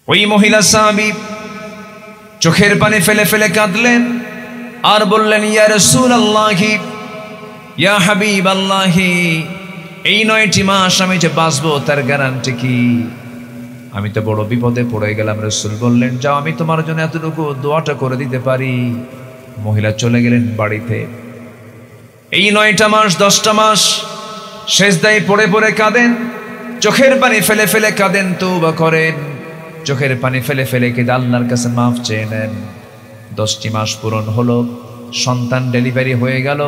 ওই মহিলা সাহাবী চোখের পানি ফেলে ফেলে কাঁদলেন আর বললেন, ইয়া রাসূলুল্লাহি, ইয়া হাবিবাল্লাহি, এই 9টি মাস আমি যে বাঁচবো তার গ্যারান্টি কি? আমি তো বড় বিপদে পড়ে গেলাম। রাসূল বললেন, যাও, আমি তোমার জন্য এতটুকু দোয়াটা করে দিতে পারি। মহিলা চলে গেলেন বাড়িতে। এই 9টা মাস 10টা মাস সেজদায় পড়ে পড়ে কাঁদেন, চোখের পানি ফেলে ফেলে কাঁদেন, তওবা করেন, চোখের পানি ফেলে ফেলে কেঁদে আল্লাহর কাছে মাফ চেয়ে নেন। 10টি মাস পূরণ হলো, সন্তান ডেলিভারি হয়ে গেল।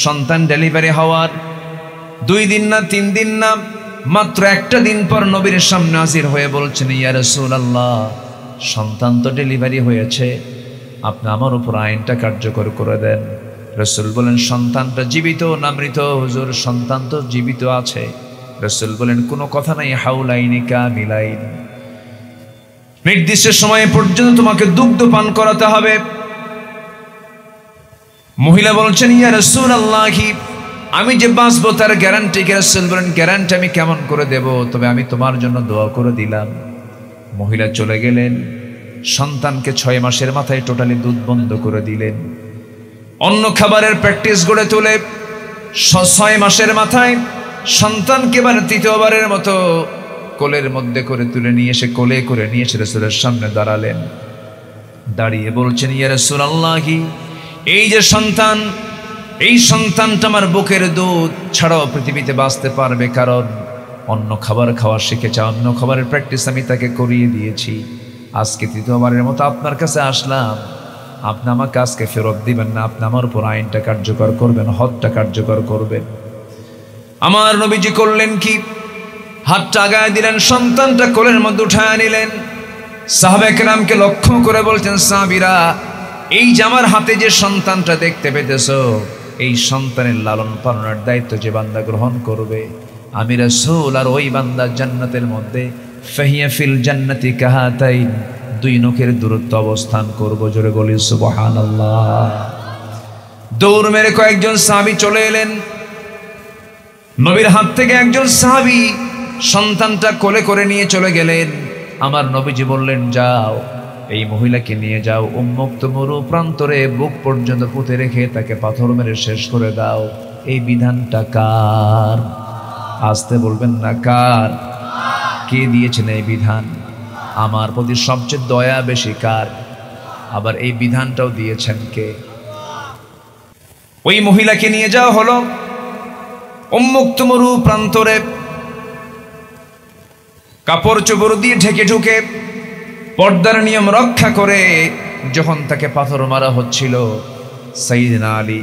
সন্তান ডেলিভারি হওয়ার 2 দিন না 3 দিন না, মাত্র একটা দিন পর নবীর সামনে হাজির হয়ে বলছেন, ইয়া রাসূলুল্লাহ, সন্তান তো ডেলিভারি হয়েছে, আপনি আমার উপর আইনটা কার্যকর করে দেন। রাসূল বলেন, সন্তানটা জীবিত না মৃত? হুজুর, সন্তান তো জীবিত আছে। রাসূল বলেন, কোনো কথা নাই, হাউলাইনি কামিলাইন, নির্দিষ্ট সময় পর্যন্ত তোমাকে দুগ্ধ পান করাতে হবে। মহিলা বলছেন, ইয়া রাসূলুল্লাহি, আমি যে বাঁচবো তার গ্যারান্টি কি? রাসূল বলেন, গ্যারান্টি আমি কেমন করে দেব? তবে আমি তোমার জন্য দোয়া করে দিলাম। মহিলা চলে গেলেন, সন্তানকে 6 মাসের মাথায় টোটালি দুধ বন্ধ করে দিলেন। অন্য খাবারের প্র্যাকটিস গড়ে তুলে 6 মাসের মাথায় সন্তানকে এবার তৃতীয়বারের মতো কোলের মধ্যে করে তুলে নিয়ে এসে কোলে করে নিয়ে এসে রাসূলের সামনে দাঁড়ালেন। দাঁড়িয়ে বলছেন, ইয়া রাসূলুল্লাহি, এই যে সন্তান, এই সন্তানটা আমার বুকের দুধ ছাড়াও পৃথিবীতে বাঁচতে পারবে, কারণ অন্য খাবার খাওয়া শিখেছে, অন্য খাবারের প্র্যাকটিস আমি তাকে করিয়ে দিয়েছি। আজকে তৃতীয়বারের মতো আপনার কাছে আসলাম, আপনি আমাকে আজকে ফেরত দিবেন না, আপনি আমার উপর আইনটা কার্যকর করবেন, হদটা কার্যকর করবেন। আমার নবীজি করলেন কি? হাতটা আগায় দিলেন, সন্তানটা কোলের মধ্যে উঠায় নিলেন। সাহাবায়ে কেরামকে লক্ষ্য করে বলছেন, সাহাবীরা, এই যে আমার হাতে যে সন্তানটা দেখতে পেতেছো, এই সন্তানের লালন পালনের দায়িত্ব যে বান্দা গ্রহণ করবে, আমি রাসূল আর ওই বান্দা জান্নাতের মধ্যে ফাহিয়া ফিল জান্নাতি কাহাতাইন, 2 নখের দূরত্ব অবস্থান করব। জোরে বলি সুবহানাল্লাহ। দৌড় মেরে কয়েকজন সাহাবী চলে এলেন। নবীর হাত থেকে একজন সাহাবী সন্তানটা কোলে করে নিয়ে চলে গেলেন। আমার নবীজি বললেন, যাও, এই মহিলাকে নিয়ে যাও, উন্মুক্ত মরু প্রান্তরে বুক পর্যন্ত পুঁতে রেখে তাকে পাথর মেরে শেষ করে দাও। এই বিধানটা কার? আসতে বলবেন না, কার? কে দিয়েছেন এই বিধান? আমার প্রতি সবচেয়ে দয়া বেশি কার? আবার এই বিধানটাও দিয়েছেন কে? ওই মহিলাকে নিয়ে যাওয়া হলো উন্মুক্ত মরু প্রান্তরে, কাপড় চোপড় দিয়ে ঢেকে ঢুকে পর্দার নিয়ম রক্ষা করে যখন তাকে পাথর মারা হচ্ছিল, সাইয়েদনা আলী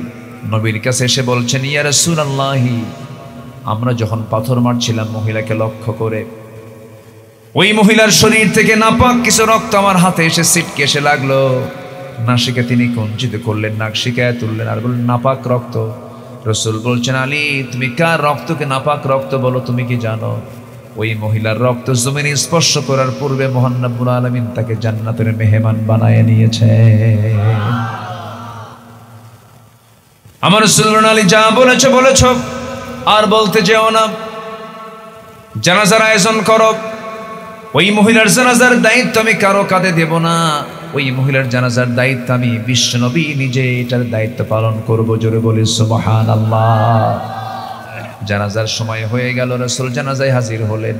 নবীর কাছে এসে বলছেন, ইয়া রাসূলুল্লাহি, আমরা যখন পাথর মারছিলাম মহিলাকে লক্ষ্য করে, ওই মহিলার শরীর থেকে নাপাক কিছু রক্ত আমার হাতে এসে ছিটকে এসে লাগলো। নাসিকা তিনি কুঞ্চিত করলেন, নাক শিকায় তুললেন আর বললেন, নাপাক রক্ত। রাসূল বলছেন, আলী, তুমি কার রক্তকে নাপাক রক্ত বলো? তুমি কি জানো ওই মহিলার রক্ত জমিনে স্পর্শ করার পূর্বে মহান রব্বুল আলামিন তাকে জান্নাতের মেহমান বানায় নিয়েছে। আমার রাসূল আলী, যা বলেছো বলেছো, আর বলতে যেও না। জানাজার আয়োজন করো। ওই মহিলার জানাজার দায়িত্ব আমি কারো কাঁধে দেব না। ওই মহিলার জানাজার দায়িত্ব আমি বিশ্বনবী নিজে এটার দায়িত্ব পালন করব। জোরে বলি সুবহানাল্লাহ। জানাজার সময় হয়ে গেল, রাসূল জানাজায় হাজির হলেন।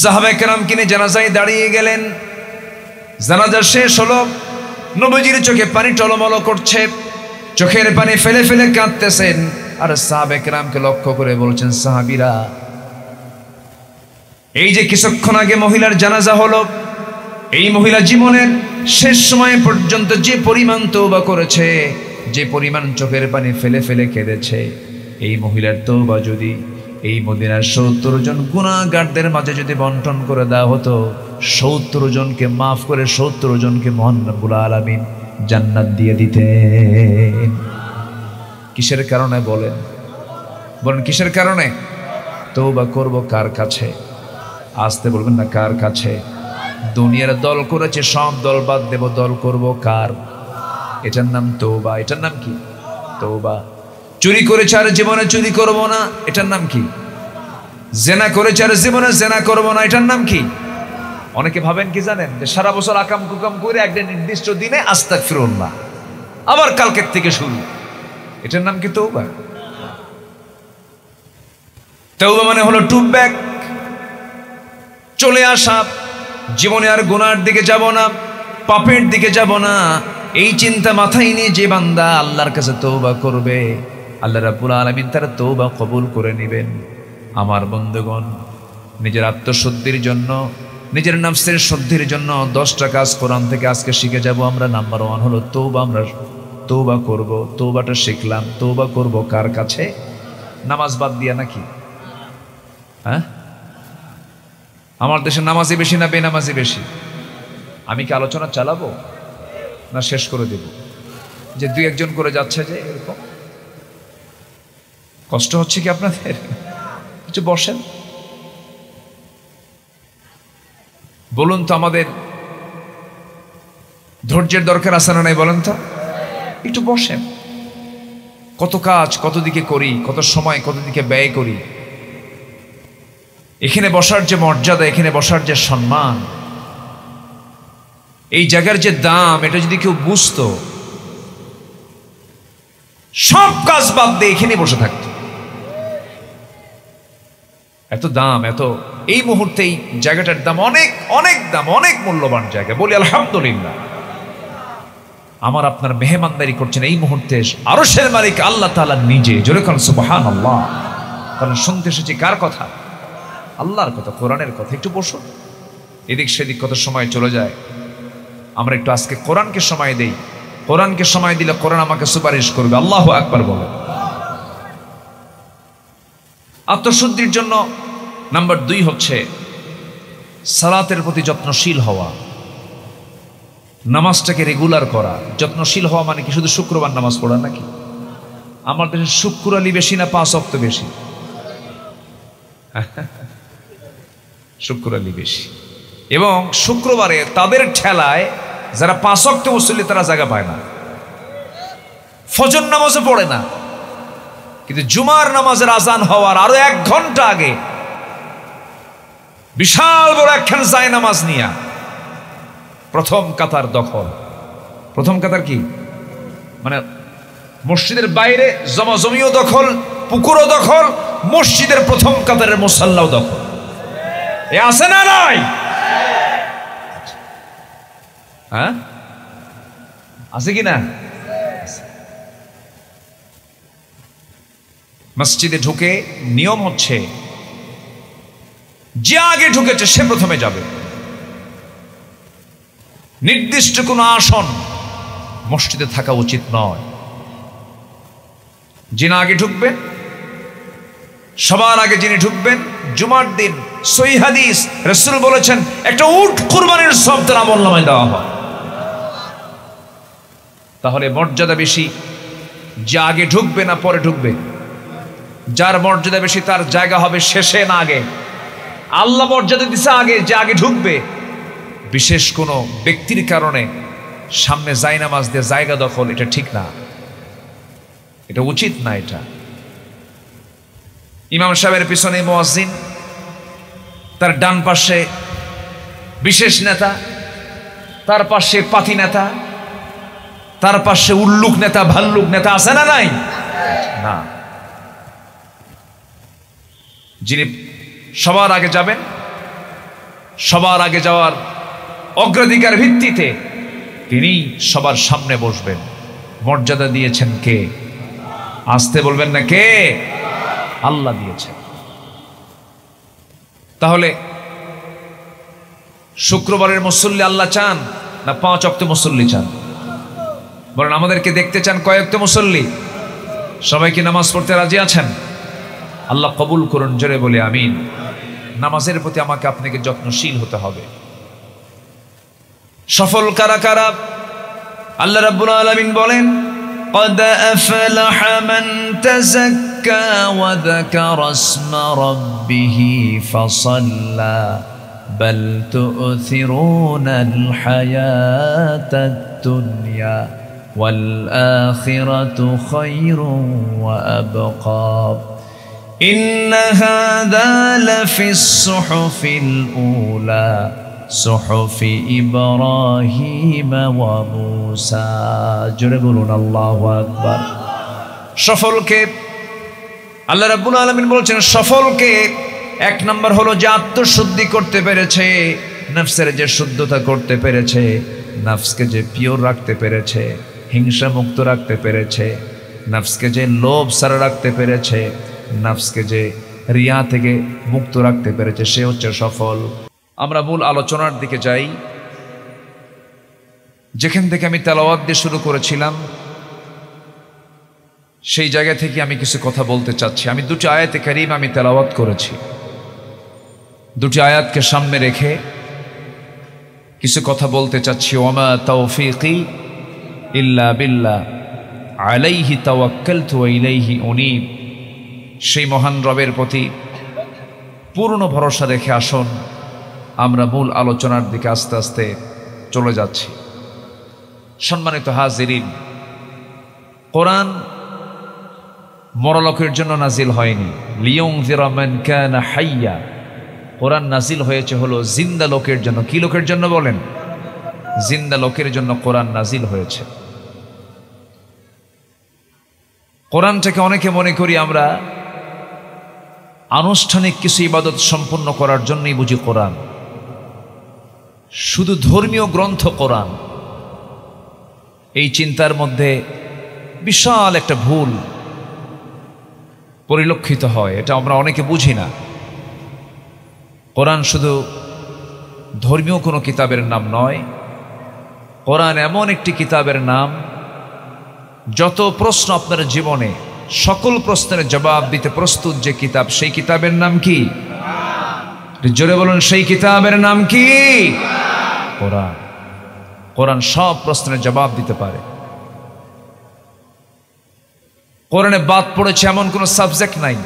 সাহাবায়ে কেরাম কিনে জানাজায় দাঁড়িয়ে গেলেন। জানাজা শেষ হলো, নবীজির চোখে পানি টলমল করছে, চোখের পানি ফেলে ফেলে কাঁদতেছেন। আর সাহাবায়ে কেরামকে লক্ষ্য করে বলছেন, সাহাবীরা, এই যে কিছুক্ষণ আগে মহিলার জানাজা হলো, এই মহিলা জীবনের শেষ সময় পর্যন্ত যে পরিমাণ তওবা করেছে, যে পরিমাণ চোখের পানি ফেলে ফেলে কেঁদেছে, এই মহিলার তওবা যদি এই মদিনার 70 জন গুনাহগারদের মাঝে যদি বন্টন করে দেওয়া হতো, 70 জনকে মাফ করে 70 জনকে মহান রব্বুল আলামিন জান্নাত দিয়ে দিতেন। কিসের কারণে বলেন? বলেন কিসের কারণে? তওবা করব কার কাছে? আসতে বলবেন না, কার কাছে? দুনিয়ার দল করেছে, সব দল বাদ দেব, দল করব কার? এটার নাম তওবা। এটার নাম কি? তওবা। চুরি করেছে আর জীবনে চুরি করব না, এটার নাম কি? জেনা করেছে আর জীবনে জেনা করব না, এটার নাম কি? অনেকে ভাবেন কি জানেন, যে সারা বছর আকাম কুকাম করে একটা নির্দিষ্ট দিনে আস্তাগফিরুল্লাহ, আবার কালকের থেকে শুরু। এটার নাম কি তওবা? তওবা মানে হলো টুপ ব্যাক, চলে আসা, জীবনে আর গুনার দিকে যাব না, পাপের দিকে যাব না। এই চিন্তা মাথায় নিয়ে যে বান্দা আল্লাহর কাছে তওবা করবে, আল্লাহ রাব্বুল আলামিন তার তওবা কবুল করে নেবেন। আমার বন্ধুগণ, নিজের আত্মশুদ্ধির জন্য, নিজের নফসের শুদ্ধির জন্য 10টা কাজ কোরআন থেকে আজকে শিখে যাব আমরা। নাম্বার 1 হলো তওবা। আমরা তওবা করব, তওবাটা শিখলাম। তওবা করব কার কাছে? নামাজ বাদ দিয়া নাকি? হ্যাঁ, আমার দেশে নামাজি বেশি না বেনামাজি বেশি? আমি কি আলোচনা চালাবো না শেষ করে দেব? যে 2-1 করে যাচ্ছে, যে এরকম কষ্ট হচ্ছে কি আপনাদের? একটু বসেন, বলুন তো, আমাদের ধৈর্যের দরকার আছে না নাই বলেন তো? একটু বসেন। কত কাজ কত দিকে করি, কত সময় কত দিকে ব্যয় করি। এখানে বসার যে মর্যাদা, এখানে বসার যে সম্মান, এই জায়গার যে দাম, এটা যদি কেউ বুঝতো, সব কাজ বাদ দিয়ে এখানে বসে থাকতো। এত দাম, এত এই মুহূর্তে এই জায়গাটার দাম অনেক অনেক দাম, অনেক মূল্যবান জায়গা। বলি আলহামদুলিল্লাহ। আমার আপনার মেহমানদারি করছেন এই মুহূর্তে আরশের মালিক আল্লাহ তাআলা নিজে। জোরে কোন সুবহানাল্লাহ। কারণ শুনতে এসেছি কার কথা? আল্লাহর কথা, কোরআনের কথা। একটু বসুন, এদিক সেদিক কত সময় চলে যায়। আমরা একটু আজকে কোরআনকে সময় দেই। কোরআনকে সময় দিলে কোরআন আমাকে সুপারিশ করবে। আল্লাহু আকবার বলে। আত্মশুদ্ধির জন্য নাম্বার 2 হচ্ছে সালাতের প্রতি যত্নশীল হওয়া, নামাজটাকে রেগুলার করা। যত্নশীল হওয়া মানে কি শুধু শুক্রবার নামাজ পড়া নাকি? আমার দেশে শুক্র আলী বেশি না 5 ওয়াক্ত বেশি? শুক্র আলী বেশি। এবং শুক্রবারে তাদের ঠেলায় যারা 5 ওয়াক্ত মুসল্লি তারা জায়গা পায় না, ফজর নামাজও পড়ে না। কিন্তু জুমার নামাজের আজান হওয়ার আরো 1 ঘন্টা আগে বিশাল বড় একখান যায় নামাজ নিয়া প্রথম কাতার দখল। প্রথম কাতার কি মানে? মসজিদের বাইরে জমাজমিও দখল, পুকুরও দখল, মসজিদের প্রথম কাতারের মুসাল্লাও দখল। এ আছে না নাই? হ্যাঁ, আছে কি না? মসজিদে ঢুকে নিয়ম হচ্ছে যে আগে ঢুকেছে সে প্রথমে যাবে। নির্দিষ্ট কোনো আসন মসজিদে থাকা উচিত নয়। যিনি আগে ঢুকবেন, সবার আগে যিনি ঢুকবেন, জুমার দিন সহিহ হাদিস রাসূল বলেছেন একটা উট কুরবানির সওয়াব তার আমলনামায় দেওয়া হয়। তাহলে মর্যাদা বেশি যে আগে ঢুকবে না পরে ঢুকবে? যার মর্যাদা বেশি তার জায়গা হবে শেষে না আগে। আল্লাহ মর্যাদা দিছে আগে, যে আগে ঢুকবে। বিশেষ কোনো ব্যক্তির কারণে সামনে জায়নামাজ দিয়ে জায়গা দখল, এটা ঠিক না, এটা উচিত না। এটা ইমাম সাহেবের পিছনে মুয়াজ্জিন, তার ডান পাশে বিশেষ নেতা, তার পাশে পাতি নেতা, তার পাশে উল্লুক নেতা, ভাল্লুক নেতা, আছে না নাই? না। যিনি সবার আগে যাবেন, সবার আগে যাওয়ার অগ্রাধিকার ভিত্তিতে তিনি সবার সামনে বসবেন। মর্যাদা দিয়েছেন কে? আসতে বলবেন না কে? আল্লাহ দিয়েছেন। তাহলে শুক্রবারের মুসল্লি আল্লাহ চান না 5 ওয়াক্ত মুসল্লি চান? বলেন, আমাদেরকে দেখতে চান কয় ওয়াক্ত মুসল্লি? সবাই কি নামাজ পড়তে রাজি আছেন? আল্লাহ কবুল করুন, জোরে বলে আমিন। নামাজের প্রতি আমাকে আপনাকে যত্নশীল হতে হবে। সফল কারা কারা? আল্লাহ রাব্বুল আলামিন বলেন, قد أفلح من تزكى وذكر اسم ربه فصلى بل تؤثرون الحياة الدنيا والآخرة خير وأبقى إن هذا لفي الصحف الأولى সুহুফি ইব্রাহিম ওয়া মূসা। জোরে বলুন আল্লাহু আকবার। সফলকে আল্লাহ রাব্বুল আলামিন বলছেন, সফলকে এক নম্বর হলো যে আত্মশুদ্ধি করতে পেরেছে, নফসের যে শুদ্ধতা করতে পেরেছে, নফসকে যে পিওর রাখতে পেরেছে, হিংসা মুক্ত রাখতে পেরেছে, নফসকে যে লোভ ছাড়া রাখতে পেরেছে, নফসকে যে রিয়া থেকে মুক্ত রাখতে পেরেছে, সে হচ্ছে সফল। আমরা মূল আলোচনার দিকে যাই, যেখান থেকে আমি তেলাওয়াত দিয়ে শুরু করেছিলাম সেই জায়গা থেকে আমি কিছু কথা বলতে চাচ্ছি। আমি দুটি আয়াতে কারীম আমি তেলাওয়াত করেছি, দুটি আয়াতকে সামনে রেখে কিছু কথা বলতে চাচ্ছি। ওয়ামা তাওফীকি ইল্লা বিল্লাহ আলাইহি তাওয়াক্কালতু ওয়া ইলাইহি উনীব। সেই মহান রবের প্রতি পূর্ণ ভরসা রেখে আসুন আমরা মূল আলোচনার দিকে আস্তে আস্তে চলে যাচ্ছি। সম্মানিত হাজিরিন, কোরআন মরলোকের জন্য নাজিল হয়নি, লিয়ুনযিরা মান কানা হাইয়া। কোরআন নাজিল হয়েছে হলো জিন্দা লোকের জন্য। কি লোকের জন্য বলেন? জিন্দা লোকের জন্য কোরআন নাজিল হয়েছে। কোরআনটাকে অনেকে মনে করি আমরা আনুষ্ঠানিক কিছু ইবাদত সম্পন্ন করার জন্যই বুঝি কোরআন, শুধু ধর্মীয় গ্রন্থ কোরআন। এই চিন্তার মধ্যে বিশাল একটা ভুল পরিলক্ষিত হয়, এটা আমরা অনেকে বুঝি না। কোরআন শুধু ধর্মীয় কোনো কিতাবের নাম নয়, কোরআন এমন একটি কিতাবের নাম যত প্রশ্ন আপনার জীবনে, সকল প্রশ্নের জবাব দিতে প্রস্তুত যে কিতাব, সেই কিতাবের নাম কি? জোরে বলুন, সেই কিতাবের নাম কি? কোরআন। কোরআন সব প্রশ্নের জবাব দিতে পারে। কোরআনে বাদ পড়েছে এমন কোনো সাবজেক্ট নাই,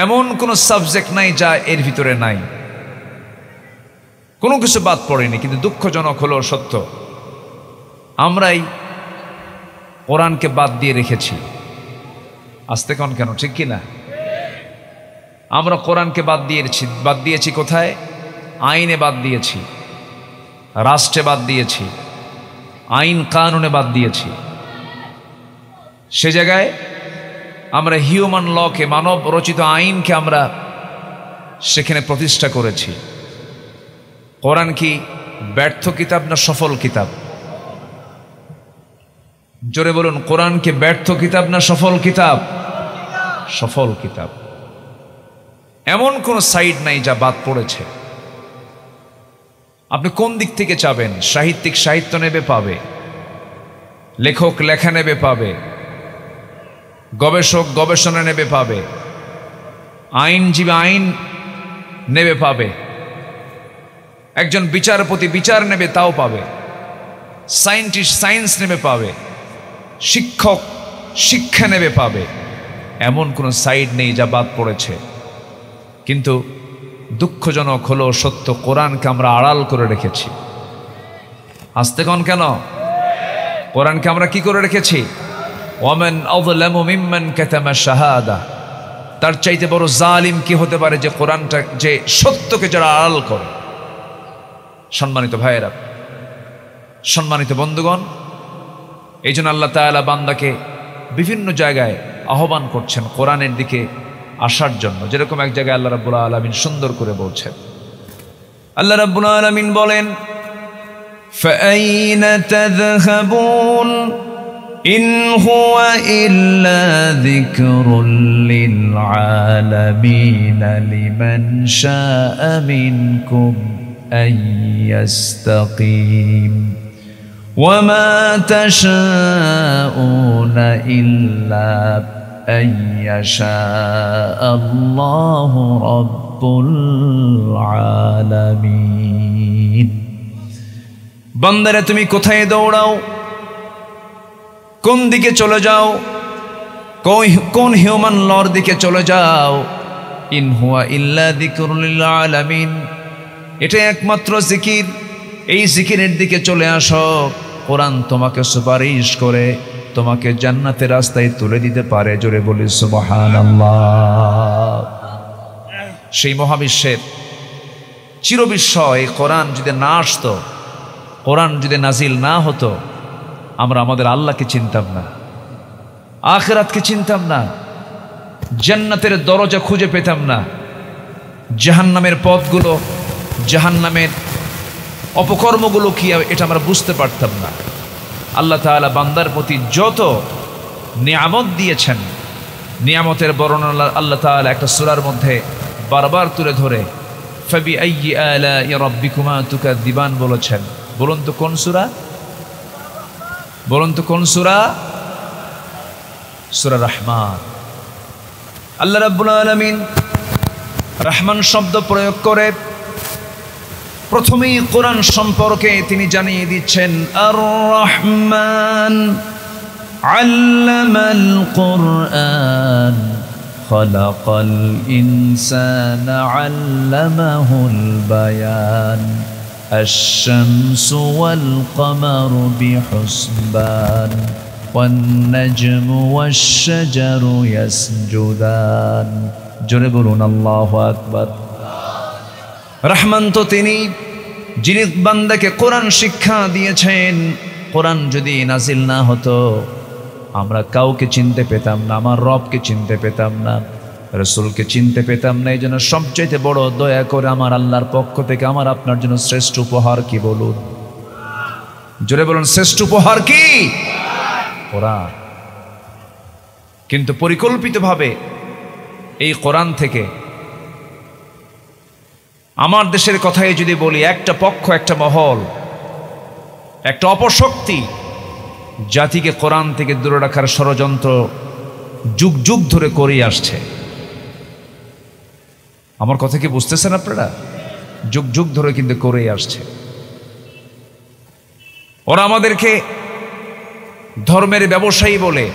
এমন কোনো সাবজেক্ট নাই যা এর ভিতরে নাই। কোনো কিছু বাদ পড়েনি। কিন্তু দুঃখজনক হলো সত্য, আমরাই কোরআনকে বাদ দিয়ে রেখেছি। আসতে কন কেন, ঠিক কি না? আমরা কোরআনকে বাদ দিয়েছি কোথায়? আইনে বাদ দিয়েছি, রাষ্ট্রে বাদ দিয়েছি, আইন কানুনে বাদ দিয়েছি। সে জায়গায় আমরা হিউম্যান লকে, মানব রচিত আইনকে আমরা সেখানে প্রতিষ্ঠা করেছি। কোরআন কি ব্যর্থ কিতাব না সফল কিতাব? জোরে বলুন, কোরআন কি ব্যর্থ কিতাব না সফল কিতাব? সফল কিতাব। এমন কোন সাইড নাই যা বাদ পড়েছে। আপনি কোন দিক থেকে চাবেন? সাহিত্যিক সাহিত্য নেবে, পাবে। লেখক লেখা নেবে, পাবে। গবেষক গবেষণা নেবে, পাবে। আইনজীবী আইন নেবে, পাবে। একজন বিচারপতি বিচার নেবে, তাও পাবে। সায়েন্টিস্ট সায়েন্স নেবে, পাবে। শিক্ষক শিক্ষা নেবে, পাবে। এমন কোনো সাইড নেই যা বাদ পড়েছে। কিন্তু দুঃখজনক হলো সত্য, কোরআনকে আমরা আড়াল করে রেখেছি। আসতে কন কেন? কোরআনকে আমরা কি করে রেখেছি? ওয়ামান আযলামু মিম্মান কাতামা শাহাদা। তার চাইতে বড় জালিম কি হতে পারে যে কোরআনটা, যে সত্যকে যারা আড়াল করে। সম্মানিত ভাইয়েরা, সম্মানিত বন্ধুগণ, এই জন্য আল্লাহ তাআলা বান্দাকে বিভিন্ন জায়গায় আহ্বান করছেন কোরআনের দিকে আসার জন্য। যেরকম এক জায়গায় আল্লাহ রাব্বুল আলামিন সুন্দর করে বলছেন। আল্লাহ রাব্বুল আলামিন বলেন, ফাআইনা তাযহাবুন ইন হুয়া ইল্লা যিকরুল লিল আলামিন লিমান শাআ মিনকুম আইয়াস্তাকিম ওয়ামা তাশাউনা ইল্লা আইয়াশাআ আল্লাহু রাব্বুল আলামিন। বান্দারে, তুমি কোথায় দৌড়াও? কোন দিকে চলে যাও? কোন হিউম্যান লর দিকে চলে যাও? ইন হুয়া ইল্লা যিকরুল লিল আলামিন। এটা একমাত্র জিকির। এই জিকিরের দিকে চলে আসো। কোরআন তোমাকে সুপারিশ করে তোমাকে জান্নাতের রাস্তায় তুলে দিতে পারে। জোরে বলি সুবহানাল্লাহ। সেই মহাবিশ্বের চিরবিস্ময়, কোরআন যদি না আসতো, কোরআন যদি নাজিল না হতো, আমরা আমাদের আল্লাহকে চিনতাম না, আখিরাতকে চিনতাম না, জান্নাতের দরজা খুঁজে পেতাম না, জাহান্নামের পথগুলো, জাহান্নামের অপকর্মগুলো কি এটা আমরা বুঝতে পারতাম না। আল্লাহ তাআলা বান্দার প্রতি যত নিয়ামত দিয়েছেন, নিয়ামতের বর্ণনা আল্লাহ তাআলা একটা সূরার মধ্যে বারবার তুলে ধরে ফাবিআইয়ি আলাই রাব্বিকুমা তুকাযিবান বলেছেন। বলুন তো কোন সূরা? বলুন তো কোন সূরা? সূরা রহমান। আল্লাহ রাব্বুল আলামিন রহমান শব্দ প্রয়োগ করে প্রথমেই কোরআন সম্পর্কে তিনি জানিয়ে দিচ্ছেন, আর রহমান আল্লামাল কুরআন খালাকাল ইনসানা আল্লামাহুল বায়ান আশ-শামসু ওয়াল কমারু বিহুসবান ওয়ান নাজমু ওয়াশ-শাজারু ইয়াসজুদান। জোরে বলুন আল্লাহু আকবার। রহমান তো তিনি, যিনি বান্দাকে কোরআন শিক্ষা দিয়েছেন। কোরআন যদি নাজিল না হতো আমরা কাউকে চিনতে পেতাম না, আমার রবকে চিনতে পেতাম না, রাসূলকে চিনতে পেতাম না। এই জন্য সবচেয়ে বড় দয়া করে আমার আল্লাহর পক্ষ থেকে আমার আপনার জন্য শ্রেষ্ঠ উপহার কি বলুন? জোরে বলুন, শ্রেষ্ঠ উপহার কি? কোরআন। কিন্তু পরিকল্পিতভাবে এই কোরআন থেকে, আমার দেশের কথাই যদি বলি, একটা পক্ষ, একটা মহল, একটা অপশক্তি জাতিকে কোরআন থেকে দূরে রাখার ষড়যন্ত্র যুগ যুগ ধরে করেই আসছে। আমার কথা কি বুঝতেছেন আপনারা? যুগ যুগ ধরে কিন্তু করেই আসছে। ওরা আমাদেরকে ধর্মের ব্যবসায়ী বলে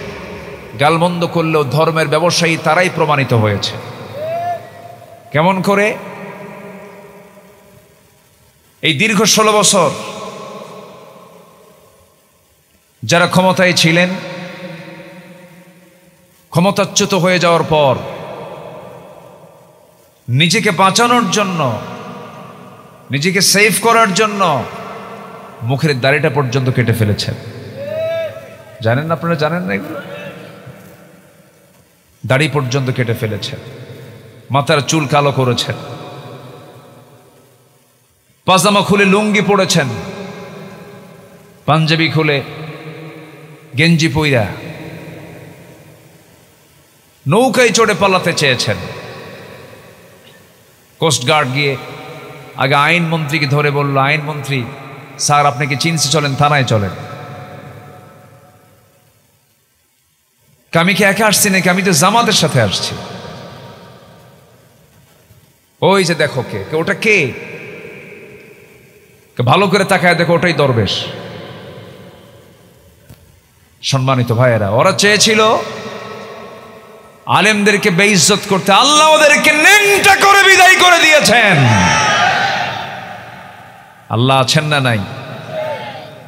গালমন্দ করলেও ধর্মের ব্যবসায়ী তারাই প্রমাণিত হয়েছে। কেমন করে? এই দীর্ঘ 16 বছর যারা ক্ষমতায় ছিলেন, ক্ষমতাচ্যুত হয়ে যাওয়ার পর নিজেকে বাঁচানোর জন্য, নিজেকে সেভ করার জন্য মুখের দাড়িটা পর্যন্ত কেটে ফেলেছেন। জানেন না আপনারা? জানেন না এগুলো? দাড়ি পর্যন্ত কেটে ফেলেছেন, মাথার চুল কালো করেছেন, পাজামা খুলে লুঙ্গি পড়েছেন, পাঞ্জাবি খুলে গেঞ্জি পইরা নৌকায় চড়ে পালাতে চেয়েছেন। কোস্টগার্ড গিয়ে আগে আইনমন্ত্রীকে ধরে বলল, আইনমন্ত্রী স্যার আপনি কি চিনছে, চলেন থানায় চলেন। আমি কি একা আসছি নাকি? আমি তো জামাতের সাথে আসছি। ওই যে দেখো কে, ওটা কে? ভালো করে তাকায় দেখো, ওটাই দরবেশ। সম্মানিত ভাইয়েরা, ওরা চেয়েছিল আলেমদেরকে বেইজ্জত করতে, আল্লাহ ওদেরকে নেংটা করে বিদায় করে দিয়েছেন। আল্লাহ আছেন না নাই?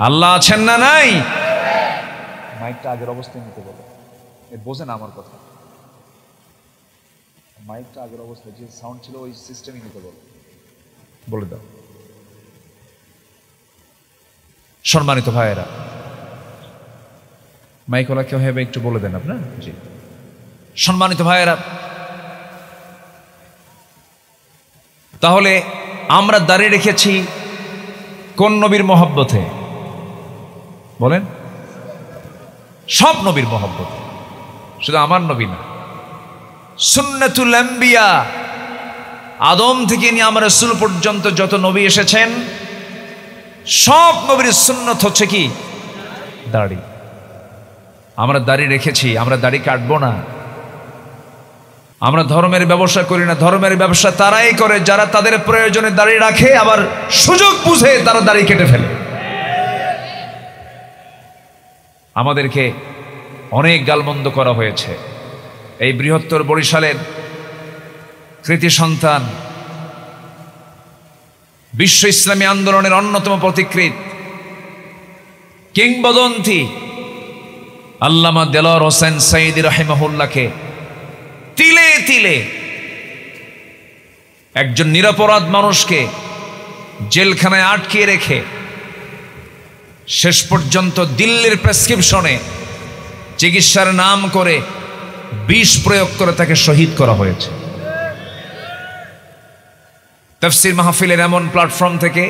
আল্লাহ আছেন না নাই? মাইকটা আগের অবস্থায় নিতে বলো, বোঝেন আমার কথা। মাইকটা আগের অবস্থায় যে সাউন্ড ছিল ওই সিস্টেমই নিতে বলো, বলে দাও। সম্মানিত ভাইয়েরা, মাইকওয়ালা কেউ হবে একটু বলে দেন আপনার। জি, সম্মানিত ভাইয়েরা, তাহলে আমরা দাঁড়িয়ে রেখেছি কোন নবীর মহব্বতে? বলেন। সব নবীর মহব্বতে, শুধু আমার নবী না। সুন্নাতুল আম্বিয়া, আদম থেকে নিয়ে আমরা রাসূল পর্যন্ত যত নবী এসেছেন সব নবীর সুন্নত হচ্ছে কি? দাড়ি। আমরা দাড়ি রেখেছি, আমরা দাড়ি কাটবো না। আমরা ধর্মের ব্যবসা করি না। ধর্মের ব্যবসা তারাই করে যারা তাদের প্রয়োজনে দাড়ি রাখে, আবার সুযোগ বুঝে তারা দাড়ি কেটে ফেলে। আমাদেরকে অনেক গালমন্দ করা হয়েছে। এই বৃহত্তর বরিশালের কৃতি সন্তান, বিশ্ব ইসলামী আন্দোলনের অন্যতম পথিকৃৎ, কিংবদন্তি আল্লামা দেলোয়ার হোসেন সাঈদী রাহিমাহুল্লাহকে তিলে তিলে একজন নিরপরাধ মানুষকে জেলখানায় আটকিয়ে রেখে শেষ পর্যন্ত দিল্লির প্রেসক্রিপশনে চিকিৎসার নাম করে বিষ প্রয়োগ করে তাকে শহীদ করা হয়েছে। তাফসীর মাহফিলের এমন প্ল্যাটফর্ম থেকে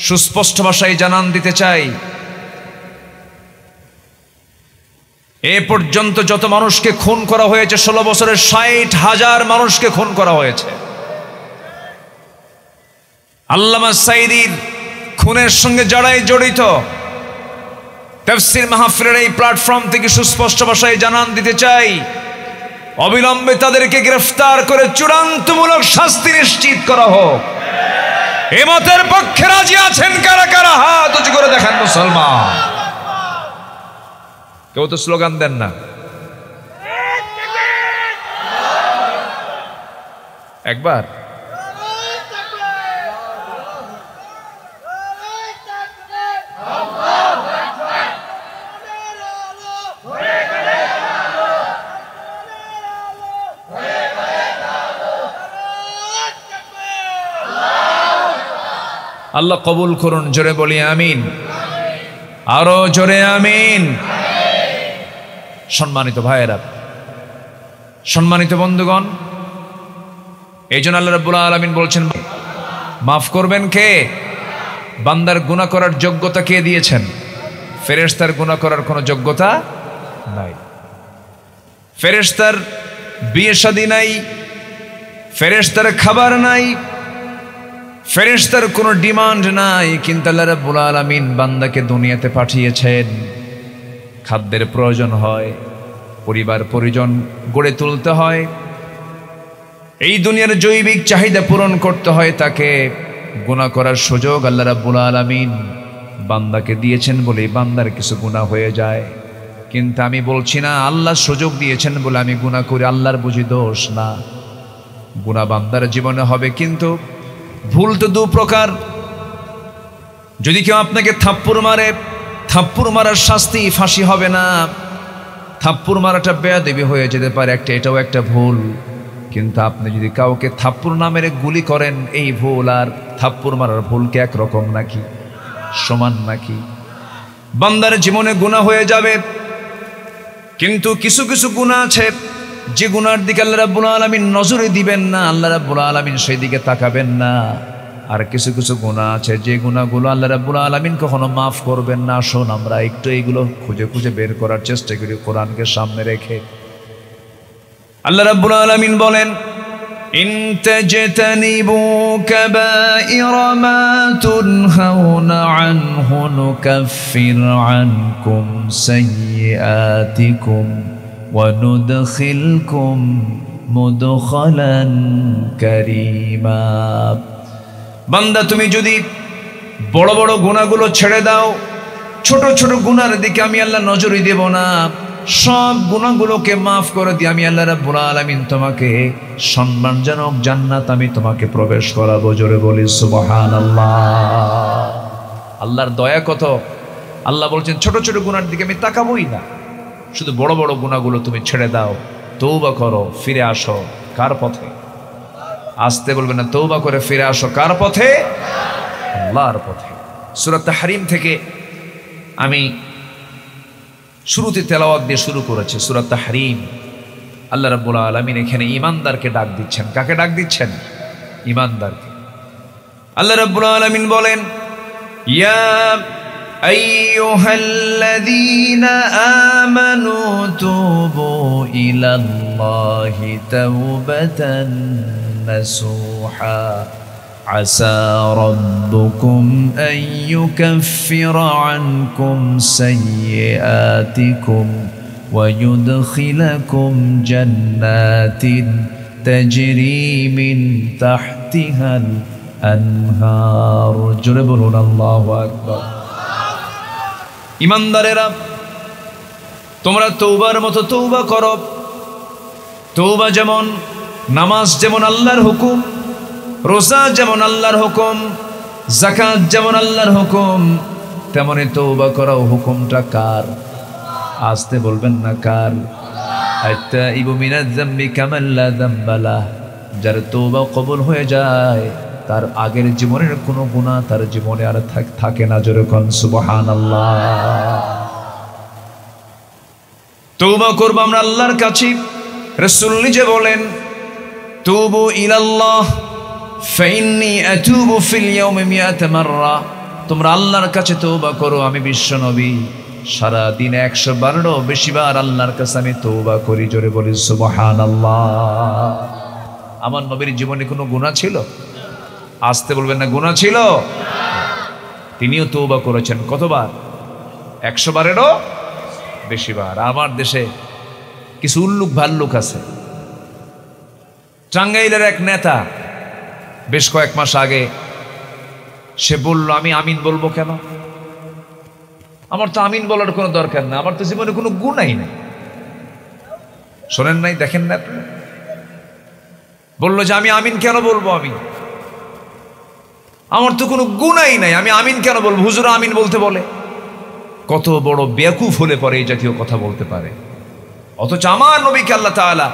সুস্পষ্ট ভাষায় জানান দিতে চাই, এ পর্যন্ত যত মানুষকে খুন করা হয়েছে 16 বছরের 60,000 মানুষকে খুন করা হয়েছে। আল্লামা সাঈদীর খুনের সঙ্গে যারাই জড়িত, তাফসীর মাহফিলের এই প্ল্যাটফর্ম থেকে সুস্পষ্ট ভাষায় জানান দিতে চাই, অবিলম্বে তাদেরকে গ্রেফতার করে চূড়ান্তমূলক শাস্তি নিশ্চিত করা হোক। এ মতের পক্ষে রাজি আছেন কারা কারা? হাত উঁচু করে দেখান মুসলমান। কেউ তো স্লোগান দেন না। একবার আল্লাহ কবুল করুন, জোরে বলি আমিন, আরো জোরে আমিন। সম্মানিত ভাইয়েরা, সম্মানিত বন্ধুগণ, এই জন্য আল্লাহ রাব্বুল আলামিন বলছেন, মাফ করবেন কে? বান্দার গুনাহ করার যোগ্যতা কে দিয়েছেন? ফেরেশতার গুনাহ করার কোনো যোগ্যতা নাই। ফেরেশতার বিয়ে শাদী নাই, ফেরেশতার খাবার নাই, ফেরেশতার কোনো ডিমান্ড নাই, কিন্তু আল্লাহ রাব্বুল আলামিন বান্দাকে দুনিয়াতে পাঠিয়েছেন। খাদ্যের প্রয়োজন হয়, পরিবার পরিজন গড়ে তুলতে হয়, এই দুনিয়ার জৈবিক চাহিদা পূরণ করতে হয়, তাকে গুনাহ করার সুযোগ আল্লাহ রাব্বুল আলামিন বান্দাকে দিয়েছেন বলেই বান্দার কিছু গুনাহ হয়ে যায়। কিন্তু আমি বলছি না আল্লাহ সুযোগ দিয়েছেন বলে আমি গুনাহ করি, আল্লাহর বুঝি দোষ না। গুনাহ বান্দার জীবনে হবে, কিন্তু ভুল তো দু প্রকার। যদি কেউ আপনাকে থাপ্পড় মারে, থাপ্পড় মারার শাস্তি ফাঁসি হবে না, থাপ্পড় মারাটা বেয়াদবি হয়ে যেতে পারে, এটাও একটা ভুল। কিন্তু আপনি যদি কাউকে থাপ্পড় না মেরে গুলি করেন, এই ভুল আর থাপ্পড় মারার ভুল কি একরকম নাকি? সমান নাকি? বান্দার জীবনে গুনাহ হয়ে যাবে, কিন্তু কিছু কিছু গুনাহ আছে যে গুনার দিকে আল্লাহ রাব্বুল আলামিন নজরে দিবেন না, আল্লাহ রাব্বুল আলামিন সেই দিকে তাকাবেন না। আর কিছু কিছু গুনাহ আছে যে গুনাহগুলো আল্লাহ রাব্বুল আলামিন কখনো মাফ করবেন না। আসুন আমরা একটু এইগুলো খুঁজে খুঁজে বের করার চেষ্টা করি কোরআনকে সামনে রেখে। আল্লাহ রাব্বুল আলামিন বলেন, ইন তাজতানিবু কাবাইরা মা তুনহাউনা আনহু নুকাফির আনকুম সাইয়্যাতিকুম ওয়া নুদখিলকুম মুদখালান কারীমা। বান্দা তুমি যদি বড় বড় গুনাহগুলো ছেড়ে দাও, ছোট ছোট গুনার দিকে আমি আল্লাহ নজরই দেব না, সব গুনাহগুলোকে মাফ করে দিয়ে আমি আল্লাহ রাব্বুল আলামিন তোমাকে সম্মানজনক জান্নাত আমি তোমাকে প্রবেশ করাবো। জোরে বলি সুবহানাল্লাহ। আল্লাহর দয়া কত! আল্লাহ বলছেন ছোট ছোট গুনার দিকে আমি তাকাবোই না, শুধু বড় বড় গুনাহগুলো তুমি ছেড়ে দাও, তওবা করো, ফিরে আসো। কার পথে? আসতে বলবেন না, তওবা করে ফিরে আসো। কার পথে? আল্লাহর পথে। সূরা তাহরিম থেকে আমি শুরুতে তেলাওয়াত দিয়ে শুরু করেছি, সূরা তাহরিম। আল্লাহ রাব্বুল আলামিন এখানে ঈমানদারকে ডাক দিচ্ছেন। কাকে ডাক দিচ্ছেন? ঈমানদারকে। আল্লাহ রাব্বুল আলামিন বলেন, ইয়া আইয়ুহাল্লাযীনা আমানু তুবু ইলাল্লাহি তাওবাতান নাসুহা আসা রাব্বুকুম আন ইউকাফিরা আনকুম সাইয়্যাতিকুম ওয়া ইউদখিলাকুম জান্নাতিন তাজরি মিন তাহতিহাল আনহার। জোরে বলুন আল্লাহু আকবার। ঈমানদারেরা, তোমরা তওবার মতো তওবা করো। তওবা যেমন, নামাজ যেমন আল্লাহর হুকুম, রোজা যেমন আল্লাহর হুকুম, যাকাত যেমন আল্লাহর হুকুম, তেমনি তওবা করাও হুকুমটা কার? আসতে বলবেন না কার? আত্তাইবু মিনাজ যামবি কামান লা যামবা লাহ। যার তওবা কবুল হয়ে যায় তার আগের জীবনের কোনো গুনাহ তার জীবনে আর থাকে না। জোরে কোন সুবহানাল্লাহ। তওবা করব আমরা আল্লাহর কাছে। রাসূল নিজে বলেন, তুবু ইলাল্লাহ ফাইন্নী আতুবু ফিল ইয়াউমি মিআত মাররা। তোমরা আল্লাহর কাছে তওবা করো, আমি বিশ্ব নবী সারা দিনে 112 বেশিবার আল্লাহর কাছে আমি তওবা করি। জোরে বলি সুবহানাল্লাহ। আমার নবীর জীবনে কোনো গুনাহ ছিল? আসতে বলবেন না, গুনাহ ছিল? তিনিও তওবা করেছেন কতবার? 112 বেশিবার। আমার দেশে কিছু উল্লুক ভাল্লুক আছে। টাঙ্গাইলের এক নেতা বেশ কয়েক মাস আগে সে বলল, আমি আমিন বলবো কেন? আমার তো আমিন বলার কোনো দরকার না, আমার তো জীবনে কোনো গুনাহই নাই। শোনেন নাই, দেখেন না, বললো যে আমি আমিন কেন বলবো? আমার তো কোনো গুনাহই নাই, আমি আমিন কেন বলবো? হুজুর আমিন বলতে বলে। কত বড় বেয়াকুফ হলে পরে এই জাতীয় কথা বলতে পারে। অথচ আমার নবীকে আল্লাহ তাআলা